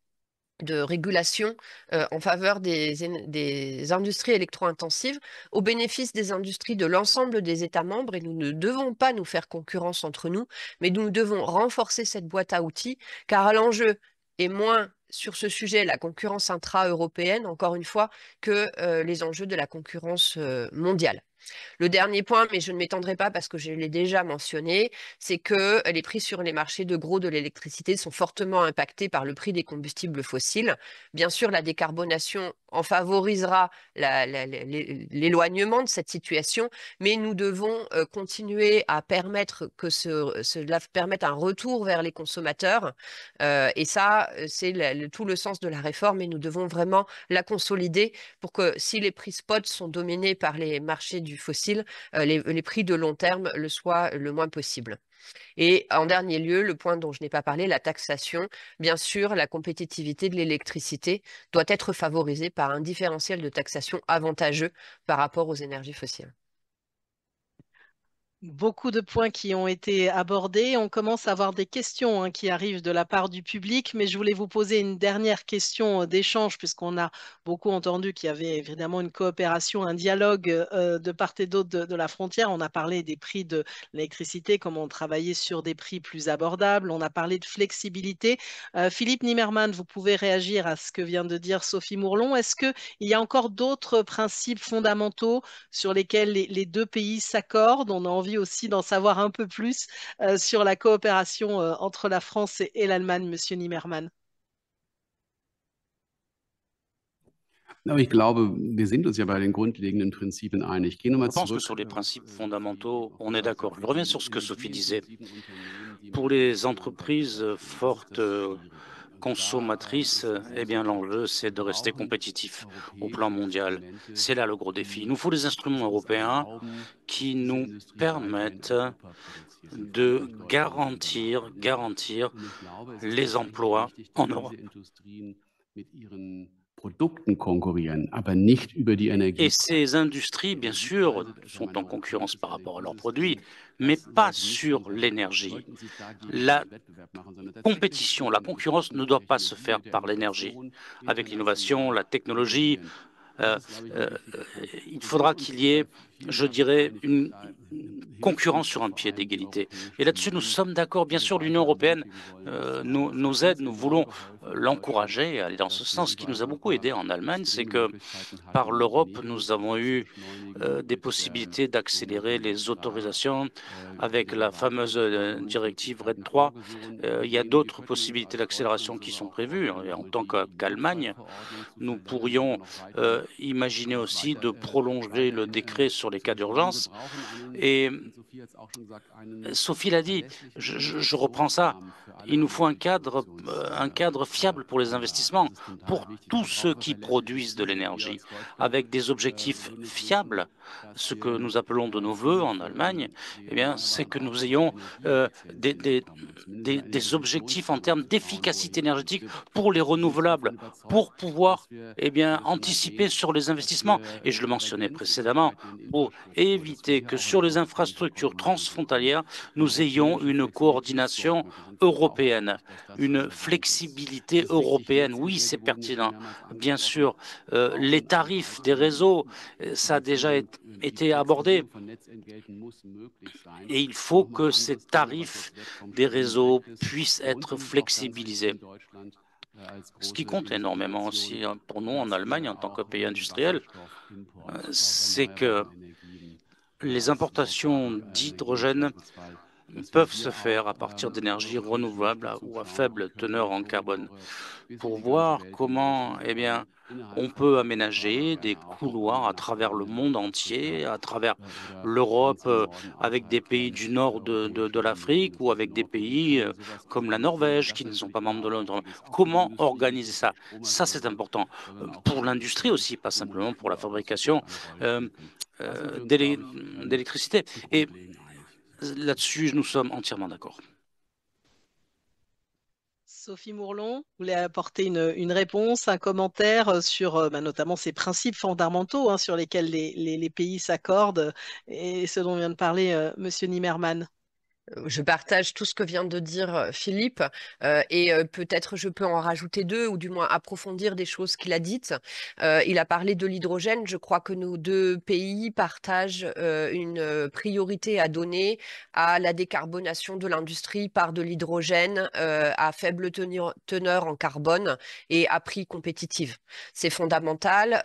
de régulation en faveur des industries électro-intensives au bénéfice des industries de l'ensemble des États membres et nous ne devons pas nous faire concurrence entre nous, mais nous devons renforcer cette boîte à outils car l'enjeu est moins sur ce sujet la concurrence intra-européenne, encore une fois, que les enjeux de la concurrence mondiale. Le dernier point, mais je ne m'étendrai pas parce que je l'ai déjà mentionné, c'est que les prix sur les marchés de gros de l'électricité sont fortement impactés par le prix des combustibles fossiles. Bien sûr, la décarbonation en favorisera l'éloignement de cette situation, mais nous devons continuer à permettre que cela permette un retour vers les consommateurs. Et ça, c'est tout le sens de la réforme et nous devons vraiment la consolider pour que si les prix spot sont dominés par les marchés du fossile, les prix de long terme le soient le moins possible. Et en dernier lieu, le point dont je n'ai pas parlé, la taxation. Bien sûr, la compétitivité de l'électricité doit être favorisée par un différentiel de taxation avantageux par rapport aux énergies fossiles. Beaucoup de points qui ont été abordés. On commence à avoir des questions qui arrivent de la part du public, mais je voulais vous poser une dernière question d'échange, puisqu'on a beaucoup entendu qu'il y avait évidemment une coopération, un dialogue de part et d'autre de la frontière. On a parlé des prix de l'électricité, comment on travaillait sur des prix plus abordables. On a parlé de flexibilité. Philippe Nimmermann, vous pouvez réagir à ce que vient de dire Sophie Mourlon. Est-ce qu'il y a encore d'autres principes fondamentaux sur lesquels les deux pays s'accordent? On a envie aussi d'en savoir un peu plus sur la coopération entre la France et l'Allemagne, Monsieur Nimmermann. Ich glaube, wir sind uns ja bei den grundlegenden Prinzipien einig. Je pense que sur les principes fondamentaux, on est d'accord. Je reviens sur ce que Sophie disait. Pour les entreprises fortes consommatrices, eh bien, l'enjeu, c'est de rester compétitif au plan mondial. C'est là le gros défi. Il nous faut des instruments européens qui nous permettent de garantir les emplois en Europe. Et ces industries, bien sûr, sont en concurrence par rapport à leurs produits, mais pas sur l'énergie. La compétition, la concurrence ne doit pas se faire par l'énergie. Avec l'innovation, la technologie, il faudra qu'il y ait, je dirais, une concurrence sur un pied d'égalité. Et là-dessus, nous sommes d'accord. Bien sûr, l'Union européenne nous aide, nous voulons l'encourager à aller dans ce sens. Ce qui nous a beaucoup aidé en Allemagne, c'est que par l'Europe, nous avons eu des possibilités d'accélérer les autorisations avec la fameuse directive RED 3. Il y a d'autres possibilités d'accélération qui sont prévues. Et en tant qu'Allemagne, nous pourrions imaginer aussi de prolonger le décret sur les cas d'urgence. Et Sophie l'a dit, je reprends ça, il nous faut un cadre fiable pour les investissements, pour tous ceux qui produisent de l'énergie, avec des objectifs fiables. Ce que nous appelons de nos voeux en Allemagne, eh bien, c'est que nous ayons des objectifs en termes d'efficacité énergétique pour les renouvelables, pour pouvoir anticiper sur les investissements. Et je le mentionnais précédemment, pour éviter que sur les infrastructures transfrontalières, nous ayons une coordination européenne, une flexibilité européenne. Oui, c'est pertinent. Bien sûr, les tarifs des réseaux, ça a déjà été abordé. Et il faut que ces tarifs des réseaux puissent être flexibilisés. Ce qui compte énormément aussi pour nous en Allemagne, en tant que pays industriel, c'est que les importations d'hydrogène peuvent se faire à partir d'énergies renouvelables ou à faible teneur en carbone, pour voir comment on peut aménager des couloirs à travers le monde entier, à travers l'Europe, avec des pays du nord de l'Afrique ou avec des pays comme la Norvège qui ne sont pas membres de l'ONU. Comment organiser ça? Ça, c'est important pour l'industrie aussi, pas simplement pour la fabrication d'électricité. Et là-dessus, nous sommes entièrement d'accord. Sophie Mourlon, vous voulez apporter une réponse, un commentaire sur notamment ces principes fondamentaux sur lesquels les pays s'accordent et ce dont vient de parler Monsieur Nimmermann. Je partage tout ce que vient de dire Philippe et peut-être je peux en rajouter deux ou du moins approfondir des choses qu'il a dites. Il a parlé de l'hydrogène. Je crois que nos deux pays partagent une priorité à donner à la décarbonation de l'industrie par de l'hydrogène à faible teneur en carbone et à prix compétitif. C'est fondamental.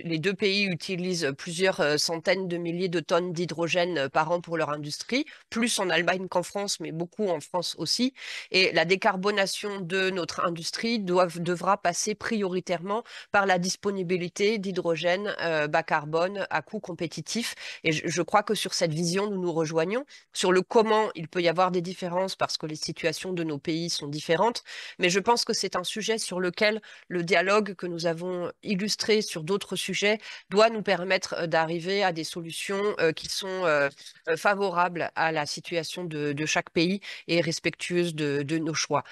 Les deux pays utilisent plusieurs centaines de milliers de tonnes d'hydrogène par an pour leur industrie, plus en Allemagne qu'en France, mais beaucoup en France aussi. Et la décarbonation de notre industrie devra passer prioritairement par la disponibilité d'hydrogène bas carbone à coût compétitif. Et je crois que sur cette vision, nous nous rejoignons. Sur le comment, il peut y avoir des différences parce que les situations de nos pays sont différentes. Mais je pense que c'est un sujet sur lequel le dialogue que nous avons illustré sur d'autres sujets doit nous permettre d'arriver à des solutions qui sont favorables à la situation de chaque pays et respectueuse de nos choix.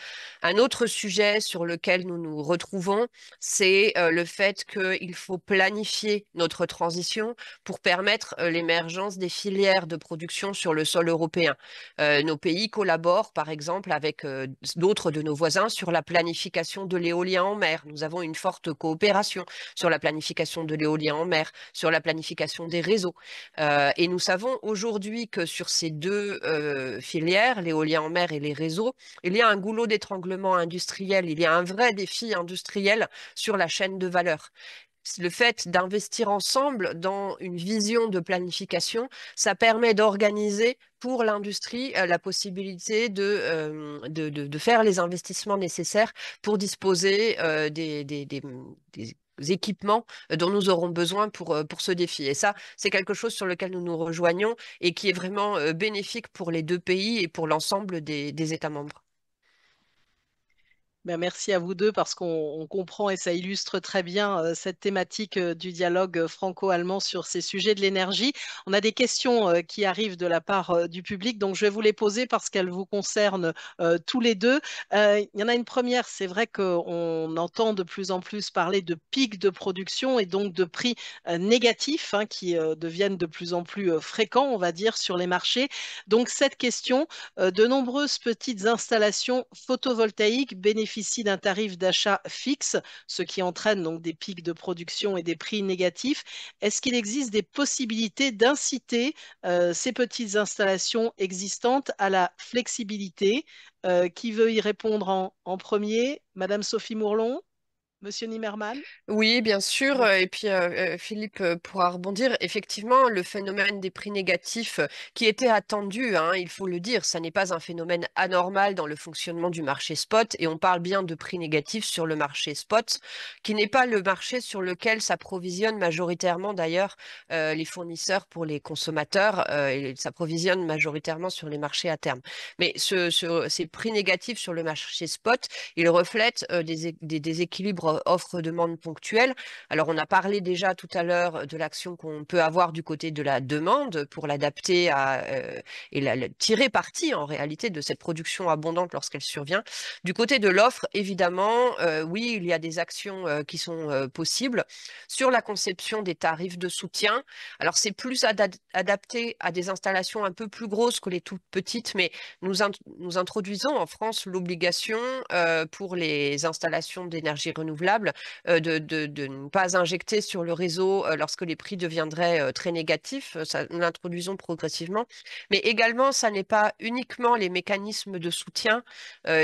Un autre sujet sur lequel nous nous retrouvons, c'est le fait qu'il faut planifier notre transition pour permettre l'émergence des filières de production sur le sol européen. Nos pays collaborent, par exemple, avec d'autres de nos voisins sur la planification de l'éolien en mer. Nous avons une forte coopération sur la planification de l'éolien en mer, sur la planification des réseaux. Et nous savons aujourd'hui que sur ces deux filières, l'éolien en mer et les réseaux, il y a un goulot d'étranglement industriel, il y a un vrai défi industriel sur la chaîne de valeur. Le fait d'investir ensemble dans une vision de planification, ça permet d'organiser pour l'industrie la possibilité de faire les investissements nécessaires pour disposer des équipements dont nous aurons besoin pour ce défi. Et ça, c'est quelque chose sur lequel nous nous rejoignons et qui est vraiment bénéfique pour les deux pays et pour l'ensemble des États membres. Merci à vous deux parce qu'on comprend et ça illustre très bien cette thématique du dialogue franco-allemand sur ces sujets de l'énergie. On a des questions qui arrivent de la part du public, donc je vais vous les poser parce qu'elles vous concernent tous les deux. Il y en a une première, c'est vrai qu'on entend de plus en plus parler de pics de production et donc de prix négatifs qui deviennent de plus en plus fréquents, on va dire, sur les marchés. Donc cette question, de nombreuses petites installations photovoltaïques bénéficient bénéficient d'un tarif d'achat fixe, ce qui entraîne donc des pics de production et des prix négatifs. Est-ce qu'il existe des possibilités d'inciter ces petites installations existantes à la flexibilité? Qui veut y répondre en premier? Madame Sophie Mourlon? Monsieur Nimmermann? Oui, bien sûr. Et puis, Philippe pourra rebondir. Effectivement, le phénomène des prix négatifs qui était attendu, hein, il faut le dire, ça n'est pas un phénomène anormal dans le fonctionnement du marché spot. Et on parle bien de prix négatifs sur le marché spot, qui n'est pas le marché sur lequel s'approvisionnent majoritairement d'ailleurs les fournisseurs pour les consommateurs. Ils s'approvisionnent majoritairement sur les marchés à terme. Mais ces prix négatifs sur le marché spot, ils reflètent des déséquilibres offre-demande ponctuels. Alors, on a parlé déjà tout à l'heure de l'action qu'on peut avoir du côté de la demande pour l'adapter et tirer parti en réalité de cette production abondante lorsqu'elle survient. Du côté de l'offre, évidemment, oui, il y a des actions qui sont possibles sur la conception des tarifs de soutien. Alors, c'est plus adapté à des installations un peu plus grosses que les toutes petites, mais nous introduisons en France l'obligation pour les installations d'énergie renouvelable de ne pas injecter sur le réseau lorsque les prix deviendraient très négatifs. Ça, nous l'introduisons progressivement. Mais également, ça n'est pas uniquement les mécanismes de soutien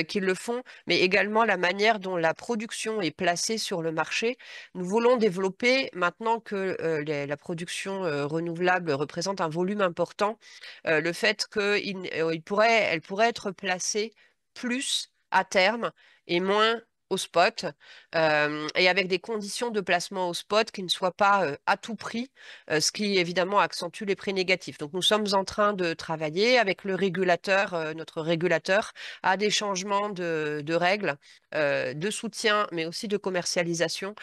qui le font, mais également la manière dont la production est placée sur le marché. Nous voulons développer, maintenant que la production renouvelable représente un volume important, le fait qu'elle pourrait être placée plus à terme et moins au spot, et avec des conditions de placement au spot qui ne soient pas à tout prix, ce qui évidemment accentue les prix négatifs. Donc nous sommes en train de travailler avec le régulateur, notre régulateur, à des changements de règles, de soutien, mais aussi de commercialisation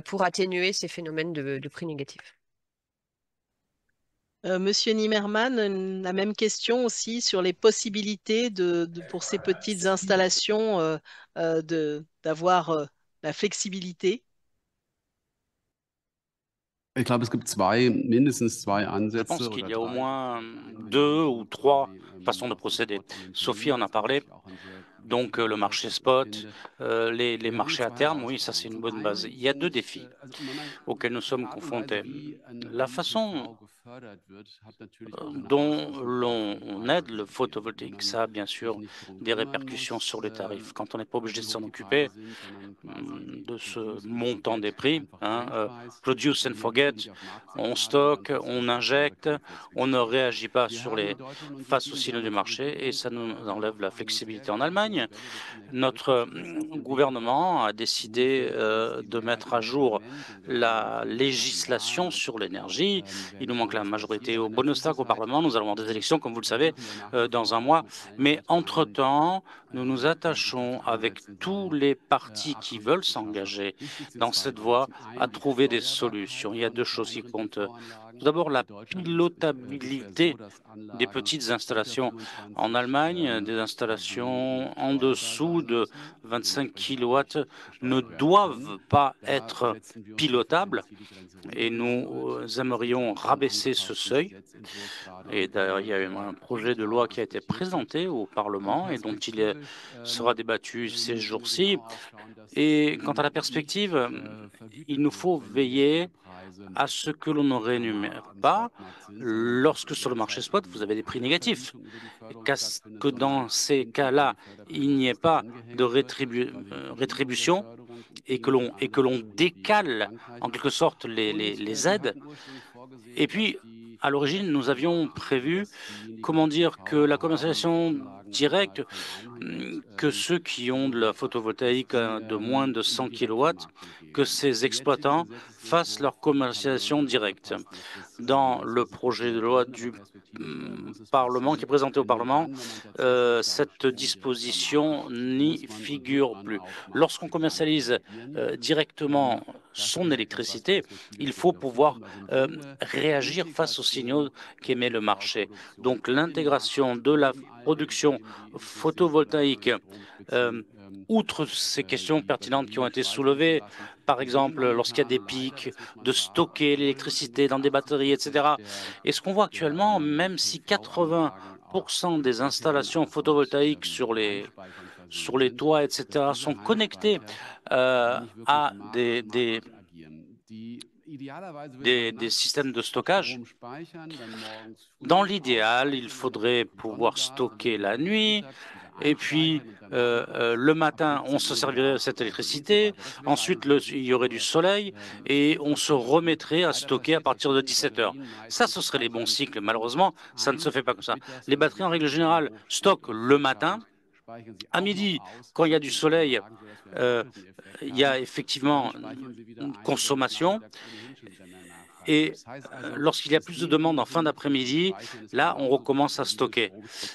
pour atténuer ces phénomènes de prix négatifs. Monsieur Nimmermann, la même question aussi sur les possibilités pour ces petites installations d'avoir la flexibilité. Je pense qu'il y a au moins 2 ou 3 façons de procéder. Sophie en a parlé. Donc le marché spot, les marchés à terme, oui, ça c'est une bonne base. Il y a 2 défis auxquels nous sommes confrontés. La façon dont l'on aide le photovoltaïque, ça a bien sûr des répercussions sur les tarifs. Quand on n'est pas obligé de s'en occuper de ce montant des prix, hein, produce and forget, on stocke, on injecte, on ne réagit pas face aux signaux du marché et ça nous enlève la flexibilité. En Allemagne, notre gouvernement a décidé de mettre à jour la législation sur l'énergie. Il nous manque la majorité au Bundestag, au Parlement. Nous allons avoir des élections, comme vous le savez, dans un mois. Mais entre-temps, nous nous attachons avec tous les partis qui veulent s'engager dans cette voie à trouver des solutions. Il y a 2 choses qui comptent. Tout d'abord, la pilotabilité des petites installations. En Allemagne, des installations en dessous de 25 kW ne doivent pas être pilotables et nous aimerions rabaisser ce seuil. Et d'ailleurs, il y a eu un projet de loi qui a été présenté au Parlement et dont il sera débattu ces jours-ci. Et quant à la perspective, il nous faut veiller à ce que l'on ne rémunère pas lorsque sur le marché spot, vous avez des prix négatifs. Que dans ces cas-là, il n'y ait pas de rétribution et que l'on décale en quelque sorte les aides. Et puis, à l'origine, nous avions prévu, comment dire, que la commercialisation directe, que ceux qui ont de la photovoltaïque de moins de 100 kW, que ces exploitants fassent leur commercialisation directe. Dans le projet de loi du Parlement, qui est présenté au Parlement, cette disposition n'y figure plus. Lorsqu'on commercialise directement son électricité, il faut pouvoir réagir face aux signaux qu'émet le marché. Donc l'intégration de la production photovoltaïque, outre ces questions pertinentes qui ont été soulevées, par exemple lorsqu'il y a des pics, de stocker l'électricité dans des batteries, etc. Et ce qu'on voit actuellement, même si 80 50% des installations photovoltaïques sur les toits, etc., sont connectées à des systèmes de stockage. Dans l'idéal, il faudrait pouvoir stocker la nuit et puis le matin, on se servirait de cette électricité. Ensuite, il y aurait du soleil et on se remettrait à stocker à partir de 17 heures. Ça, ce serait les bons cycles. Malheureusement, ça ne se fait pas comme ça. Les batteries, en règle générale, stockent le matin. À midi, quand il y a du soleil, il y a effectivement une consommation. Et lorsqu'il y a plus de demandes en fin d'après-midi, là, on recommence à stocker.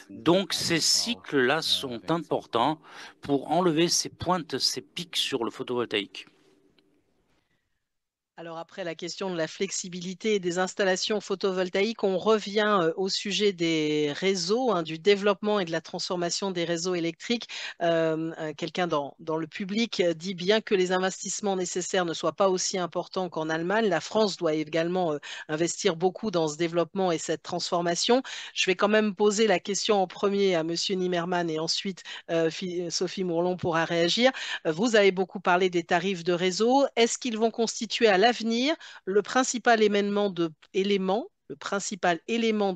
Donc, ces cycles-là sont importants pour enlever ces pointes, ces pics sur le photovoltaïque. Alors après la question de la flexibilité des installations photovoltaïques, on revient au sujet des réseaux, du développement et de la transformation des réseaux électriques. Quelqu'un dans le public dit bien que les investissements nécessaires ne soient pas aussi importants qu'en Allemagne. La France doit également investir beaucoup dans ce développement et cette transformation. Je vais quand même poser la question en premier à Monsieur Nimmermann et ensuite Sophie Mourlon pourra réagir. Vous avez beaucoup parlé des tarifs de réseau. Est-ce qu'ils vont constituer à l'avenir le principal élément de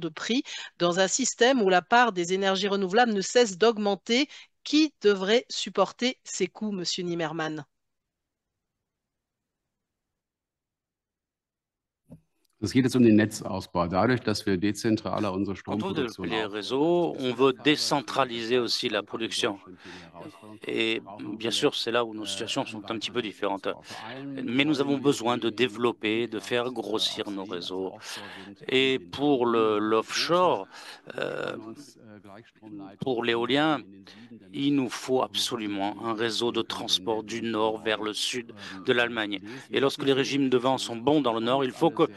prix dans un système où la part des énergies renouvelables ne cesse d'augmenter? Qui devrait supporter ces coûts, Monsieur Nimmermann? Es geht jetzt um den Netzausbau. Dadurch, dass wir dezentraler unsere Quand on développe Stromproduktion les réseaux, on veut décentraliser aussi la production. Et bien sûr, c'est là où nos situations sont un petit peu différentes. Mais nous avons besoin de développer, de faire grossir nos réseaux. Et pour l'offshore, pour l'éolien, il nous faut absolument un réseau de transport du nord vers le sud de l'Allemagne. Et lorsque les régimes de vent sont bons dans le nord, il faut que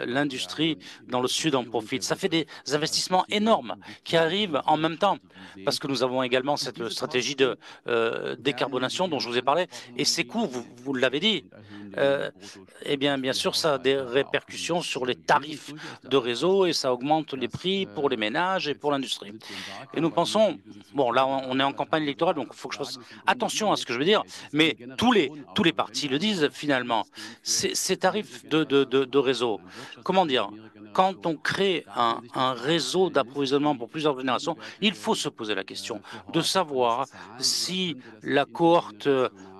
l'industrie dans le sud en profite. Ça fait des investissements énormes qui arrivent en même temps, parce que nous avons également cette stratégie de décarbonation dont je vous ai parlé. Et ces coûts, vous l'avez dit, eh bien sûr, ça a des répercussions sur les tarifs de réseau et ça augmente les prix pour les ménages et pour l'industrie. Et nous pensons, bon, là, on est en campagne électorale, donc il faut que je fasse attention à ce que je veux dire, mais tous les partis le disent finalement. Ces tarifs de réseau, comment dire, quand on crée un réseau d'approvisionnement pour plusieurs générations, il faut se poser la question de savoir si la cohorte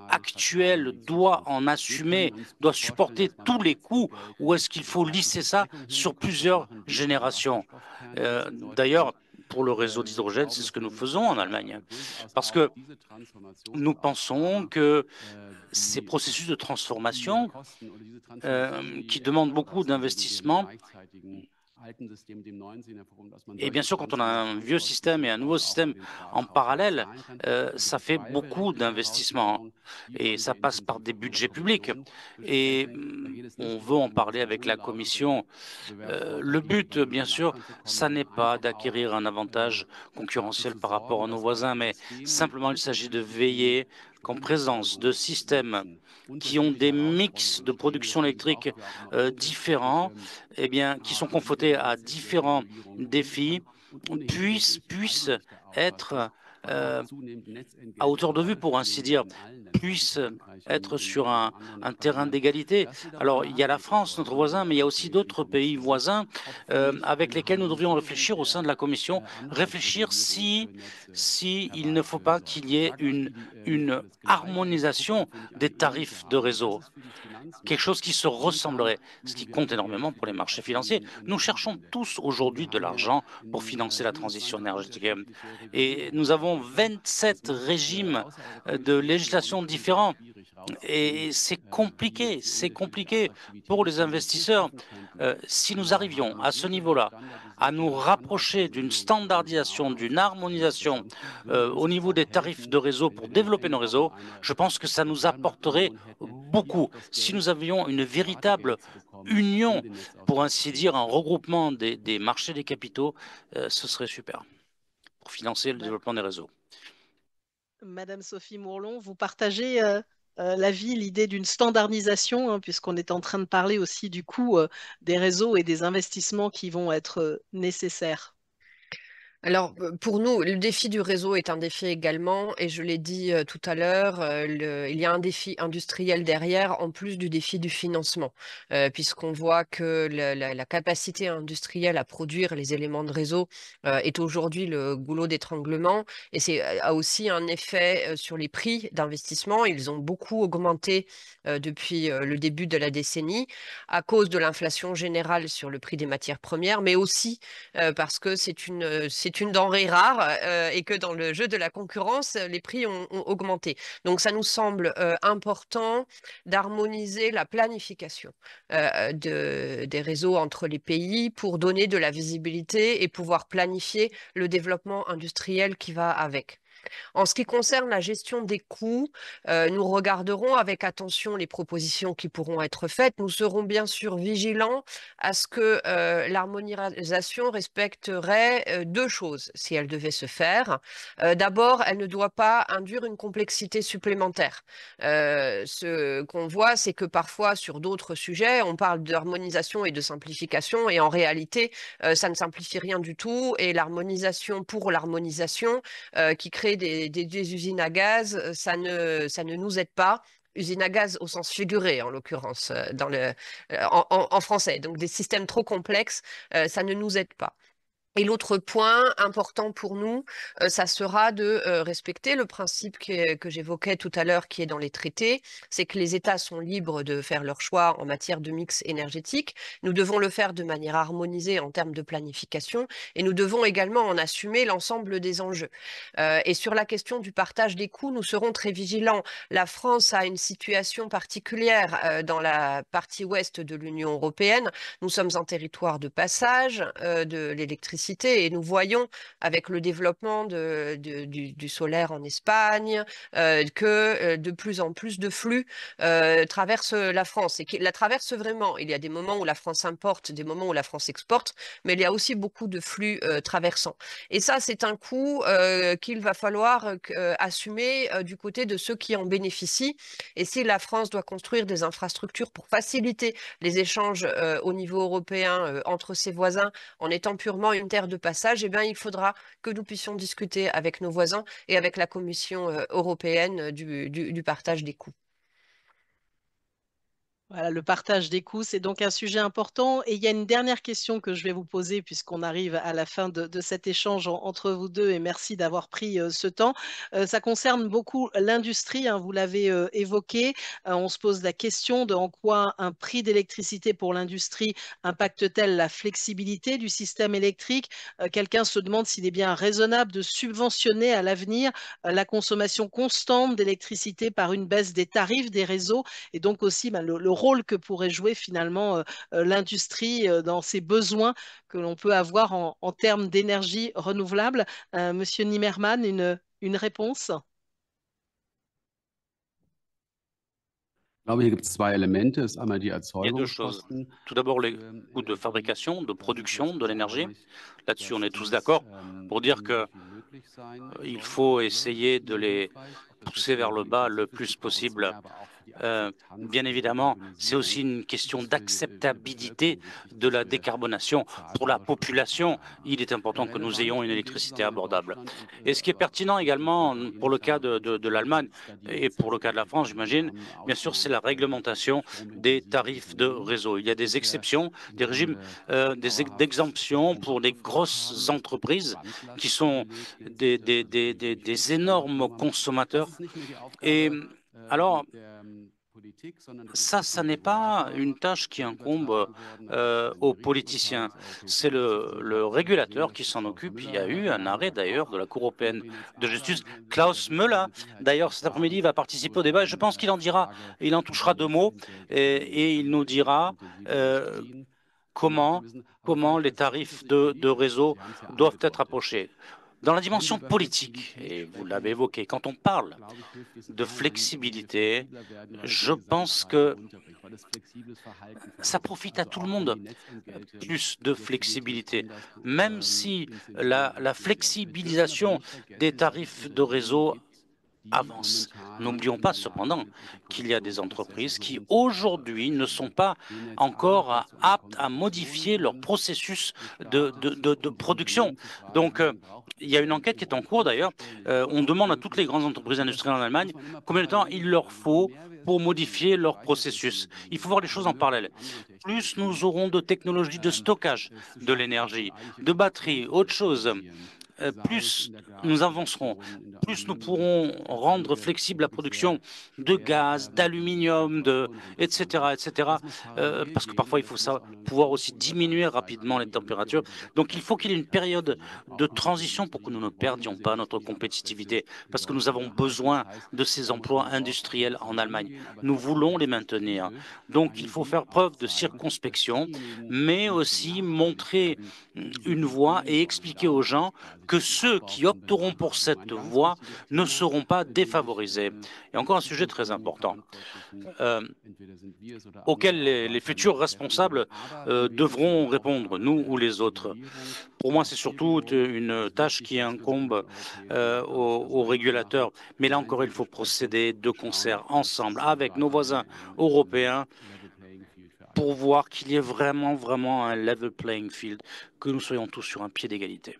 actuelle doit en assumer, doit supporter tous les coûts, ou est-ce qu'il faut lisser ça sur plusieurs générations? D'ailleurs, pour le réseau d'hydrogène, c'est ce que nous faisons en Allemagne, parce que nous pensons que ces processus de transformation qui demandent beaucoup d'investissement. Et bien sûr, quand on a un vieux système et un nouveau système en parallèle, ça fait beaucoup d'investissements et ça passe par des budgets publics. Et on veut en parler avec la Commission. Le but, bien sûr, ça n'est pas d'acquérir un avantage concurrentiel par rapport à nos voisins, mais simplement il s'agit de veiller qu'en présence de systèmes qui ont des mix de production électrique différents, eh bien, qui sont confrontés à différents défis, puissent être à hauteur de vue, pour ainsi dire, puissent être sur un terrain d'égalité. Alors, il y a la France, notre voisin, mais il y a aussi d'autres pays voisins avec lesquels nous devrions réfléchir au sein de la Commission, réfléchir si il ne faut pas qu'il y ait une harmonisation des tarifs de réseau, quelque chose qui se ressemblerait, ce qui compte énormément pour les marchés financiers. Nous cherchons tous aujourd'hui de l'argent pour financer la transition énergétique et nous avons 27 régimes de législation différents. Et c'est compliqué pour les investisseurs. Si nous arrivions à ce niveau-là, à nous rapprocher d'une standardisation, d'une harmonisation au niveau des tarifs de réseau pour développer nos réseaux, je pense que ça nous apporterait beaucoup. Si nous avions une véritable union, pour ainsi dire, un regroupement des marchés des capitaux, ce serait super pour financer le développement des réseaux. Madame Sophie Mourlon, vous partagez l'avis, l'idée d'une standardisation, puisqu'on est en train de parler aussi du coût des réseaux et des investissements qui vont être nécessaires. Alors, pour nous, le défi du réseau est un défi également, et je l'ai dit tout à l'heure, il y a un défi industriel derrière, en plus du défi du financement, puisqu'on voit que la capacité industrielle à produire les éléments de réseau est aujourd'hui le goulot d'étranglement, et c'est a aussi un effet sur les prix d'investissement. Ils ont beaucoup augmenté depuis le début de la décennie, à cause de l'inflation générale sur le prix des matières premières, mais aussi parce que c'est une denrée rare et que dans le jeu de la concurrence, les prix ont augmenté. Donc, ça nous semble important d'harmoniser la planification des réseaux entre les pays pour donner de la visibilité et pouvoir planifier le développement industriel qui va avec. En ce qui concerne la gestion des coûts, nous regarderons avec attention les propositions qui pourront être faites. Nous serons bien sûr vigilants à ce que l'harmonisation respecterait deux choses si elle devait se faire. D'abord, elle ne doit pas induire une complexité supplémentaire. Ce qu'on voit, c'est que parfois sur d'autres sujets, on parle d'harmonisation et de simplification, et en réalité, ça ne simplifie rien du tout. Et l'harmonisation pour l'harmonisation, qui crée des usines à gaz, ça ne nous aide pas. Usines à gaz au sens figuré, en l'occurrence, en français. Donc des systèmes trop complexes, ça ne nous aide pas. Et l'autre point important pour nous, ça sera de respecter le principe que j'évoquais tout à l'heure, qui est dans les traités, c'est que les États sont libres de faire leur choix en matière de mix énergétique. Nous devons le faire de manière harmonisée en termes de planification, et nous devons également en assumer l'ensemble des enjeux. Et sur la question du partage des coûts, nous serons très vigilants. La France a une situation particulière dans la partie ouest de l'Union européenne. Nous sommes un territoire de passage de l'électricité, et nous voyons avec le développement du solaire en Espagne que de plus en plus de flux traversent la France, et la traversent vraiment. Il y a des moments où la France importe, des moments où la France exporte, mais il y a aussi beaucoup de flux traversants. Et ça, c'est un coût qu'il va falloir assumer du côté de ceux qui en bénéficient. Et si la France doit construire des infrastructures pour faciliter les échanges au niveau européen entre ses voisins, en étant purement une terre de passage, eh bien, il faudra que nous puissions discuter avec nos voisins et avec la Commission européenne du partage des coûts. Voilà, le partage des coûts, c'est donc un sujet important. Et il y a une dernière question que je vais vous poser puisqu'on arrive à la fin de cet échange entre vous deux, et merci d'avoir pris ce temps. Ça concerne beaucoup l'industrie, hein, vous l'avez évoqué. On se pose la question de en quoi un prix d'électricité pour l'industrie impacte-t-elle la flexibilité du système électrique. Quelqu'un se demande s'il est bien raisonnable de subventionner à l'avenir la consommation constante d'électricité par une baisse des tarifs des réseaux, et donc aussi le rôle que pourrait jouer finalement l'industrie dans ses besoins que l'on peut avoir en termes d'énergie renouvelable. Monsieur Nimmermann, une réponse? Ich glaube, hier gibt es zwei Elemente. Es ist einmal die Il y a deux choses. Erzeugungskosten. Tout d'abord, les coûts de fabrication, de production de l'énergie. Là-dessus, on est tous d'accord pour dire que il faut essayer de les pousser vers le bas le plus possible. Bien évidemment, c'est aussi une question d'acceptabilité de la décarbonation. Pour la population, il est important que nous ayons une électricité abordable. Et ce qui est pertinent également pour le cas de l'Allemagne et pour le cas de la France, j'imagine, bien sûr, c'est la réglementation des tarifs de réseau. Il y a des exceptions, des régimes d'exemption pour les grosses entreprises qui sont des énormes consommateurs. Et alors, ça n'est pas une tâche qui incombe aux politiciens. C'est le régulateur qui s'en occupe. Il y a eu un arrêt d'ailleurs de la Cour européenne de justice. Klaus Müller, d'ailleurs, cet après-midi, va participer au débat. Je pense qu'il en dira, il en touchera deux mots et il nous dira comment les tarifs de réseau doivent être approchés. Dans la dimension politique, et vous l'avez évoqué, quand on parle de flexibilité, je pense que ça profite à tout le monde, plus de flexibilité. Même si la flexibilisation des tarifs de réseau avance. N'oublions pas cependant qu'il y a des entreprises qui aujourd'hui ne sont pas encore aptes à modifier leur processus de production. Donc, il y a une enquête qui est en cours d'ailleurs. On demande à toutes les grandes entreprises industrielles en Allemagne combien de temps il leur faut pour modifier leur processus. Il faut voir les choses en parallèle. Plus nous aurons de technologies de stockage de l'énergie, de batteries, autre chose, plus nous avancerons, plus nous pourrons rendre flexible la production de gaz, d'aluminium, etc., etc. Parce que parfois, il faut pouvoir aussi diminuer rapidement les températures. Donc, il faut qu'il y ait une période de transition pour que nous ne perdions pas notre compétitivité, parce que nous avons besoin de ces emplois industriels en Allemagne. Nous voulons les maintenir. Donc, il faut faire preuve de circonspection, mais aussi montrer une voie et expliquer aux gens que ceux qui opteront pour cette voie ne seront pas défavorisés. Et encore un sujet très important auquel les futurs responsables devront répondre, nous ou les autres. Pour moi, c'est surtout une tâche qui incombe aux régulateurs. Mais là encore, il faut procéder de concert, ensemble, avec nos voisins européens, pour voir qu'il y ait vraiment un level playing field, que nous soyons tous sur un pied d'égalité.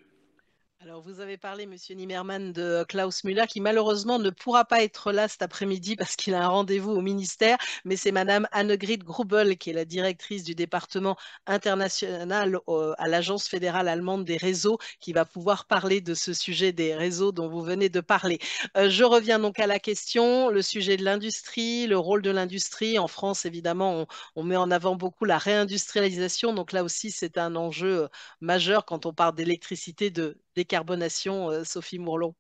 Alors, vous avez parlé, Monsieur Nimmermann, de Klaus Müller, qui malheureusement ne pourra pas être là cet après-midi parce qu'il a un rendez-vous au ministère, mais c'est Madame Annegrid Grubel, qui est la directrice du département international à l'Agence fédérale allemande des réseaux, qui va pouvoir parler de ce sujet des réseaux dont vous venez de parler. Je reviens donc à la question, le sujet de l'industrie, le rôle de l'industrie. En France, évidemment, on met en avant beaucoup la réindustrialisation, donc là aussi, c'est un enjeu majeur quand on parle d'électricité, de décarbonation, Sophie Mourlon.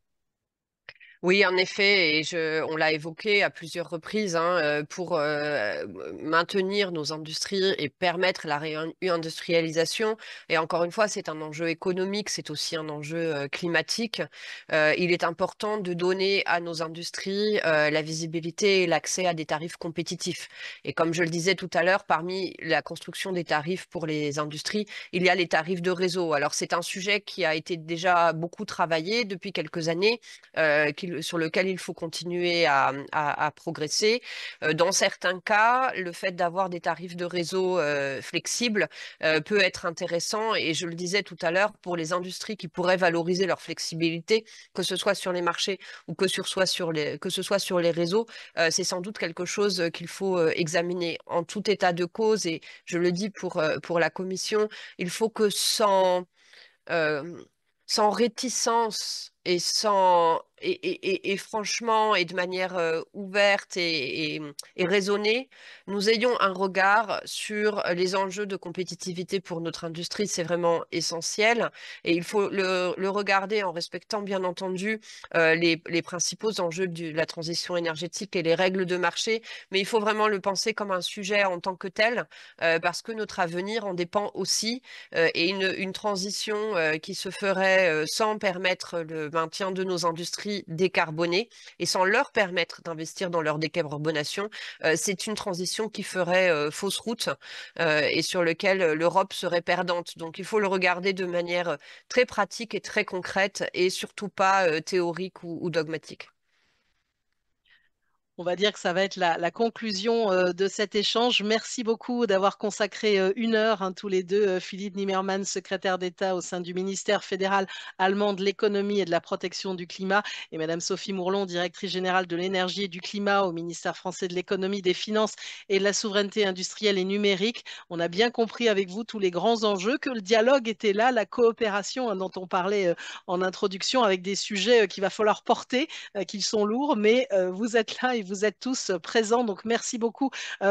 Oui, en effet, et on l'a évoqué à plusieurs reprises, pour maintenir nos industries et permettre la réindustrialisation. Et encore une fois, c'est un enjeu économique, c'est aussi un enjeu climatique. Il est important de donner à nos industries la visibilité et l'accès à des tarifs compétitifs. Et comme je le disais tout à l'heure, parmi la construction des tarifs pour les industries, il y a les tarifs de réseau. Alors, c'est un sujet qui a été déjà beaucoup travaillé depuis quelques années, sur lequel il faut continuer à progresser. Dans certains cas, le fait d'avoir des tarifs de réseau flexibles peut être intéressant. Et je le disais tout à l'heure, pour les industries qui pourraient valoriser leur flexibilité, que ce soit sur les marchés ou que ce soit sur les réseaux, c'est sans doute quelque chose qu'il faut examiner en tout état de cause. Et je le dis pour la Commission, il faut que sans réticence et franchement et de manière ouverte et raisonnée, nous ayons un regard sur les enjeux de compétitivité pour notre industrie. C'est vraiment essentiel et il faut le regarder en respectant bien entendu les principaux enjeux de la transition énergétique et les règles de marché, mais il faut vraiment le penser comme un sujet en tant que tel parce que notre avenir en dépend aussi et une transition qui se ferait sans permettre le maintien de nos industries décarbonées et sans leur permettre d'investir dans leur décarbonation, c'est une transition qui ferait fausse route et sur lequel l'Europe serait perdante. Donc il faut le regarder de manière très pratique et très concrète et surtout pas théorique ou dogmatique. On va dire que ça va être la conclusion de cet échange. Merci beaucoup d'avoir consacré 1 heure tous les deux. Philippe Nimmermann, secrétaire d'État au sein du ministère fédéral allemand de l'économie et de la protection du climat, et Madame Sophie Mourlon, directrice générale de l'énergie et du climat au ministère français de l'économie, des finances et de la souveraineté industrielle et numérique. On a bien compris avec vous tous les grands enjeux, que le dialogue était là, la coopération dont on parlait en introduction, avec des sujets qu'il va falloir porter, qu'ils sont lourds, mais vous êtes là et vous êtes tous présents. Donc, merci beaucoup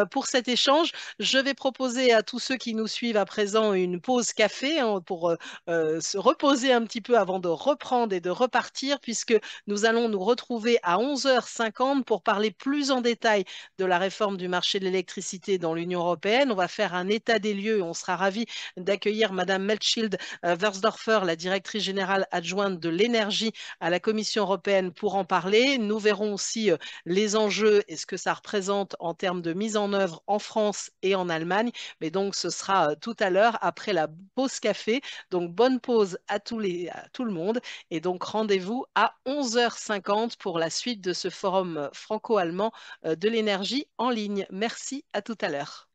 pour cet échange. Je vais proposer à tous ceux qui nous suivent à présent une pause café pour se reposer un petit peu avant de reprendre et de repartir, puisque nous allons nous retrouver à 11h50 pour parler plus en détail de la réforme du marché de l'électricité dans l'Union européenne. On va faire un état des lieux. On sera ravis d'accueillir Madame Melchild Versdorfer, la directrice générale adjointe de l'énergie à la Commission européenne, pour en parler. Nous verrons aussi les enjeux et ce que ça représente en termes de mise en œuvre en France et en Allemagne. Mais donc, ce sera tout à l'heure après la pause café. Donc, bonne pause à tout le monde. Et donc, rendez-vous à 11h50 pour la suite de ce forum franco-allemand de l'énergie en ligne. Merci, à tout à l'heure.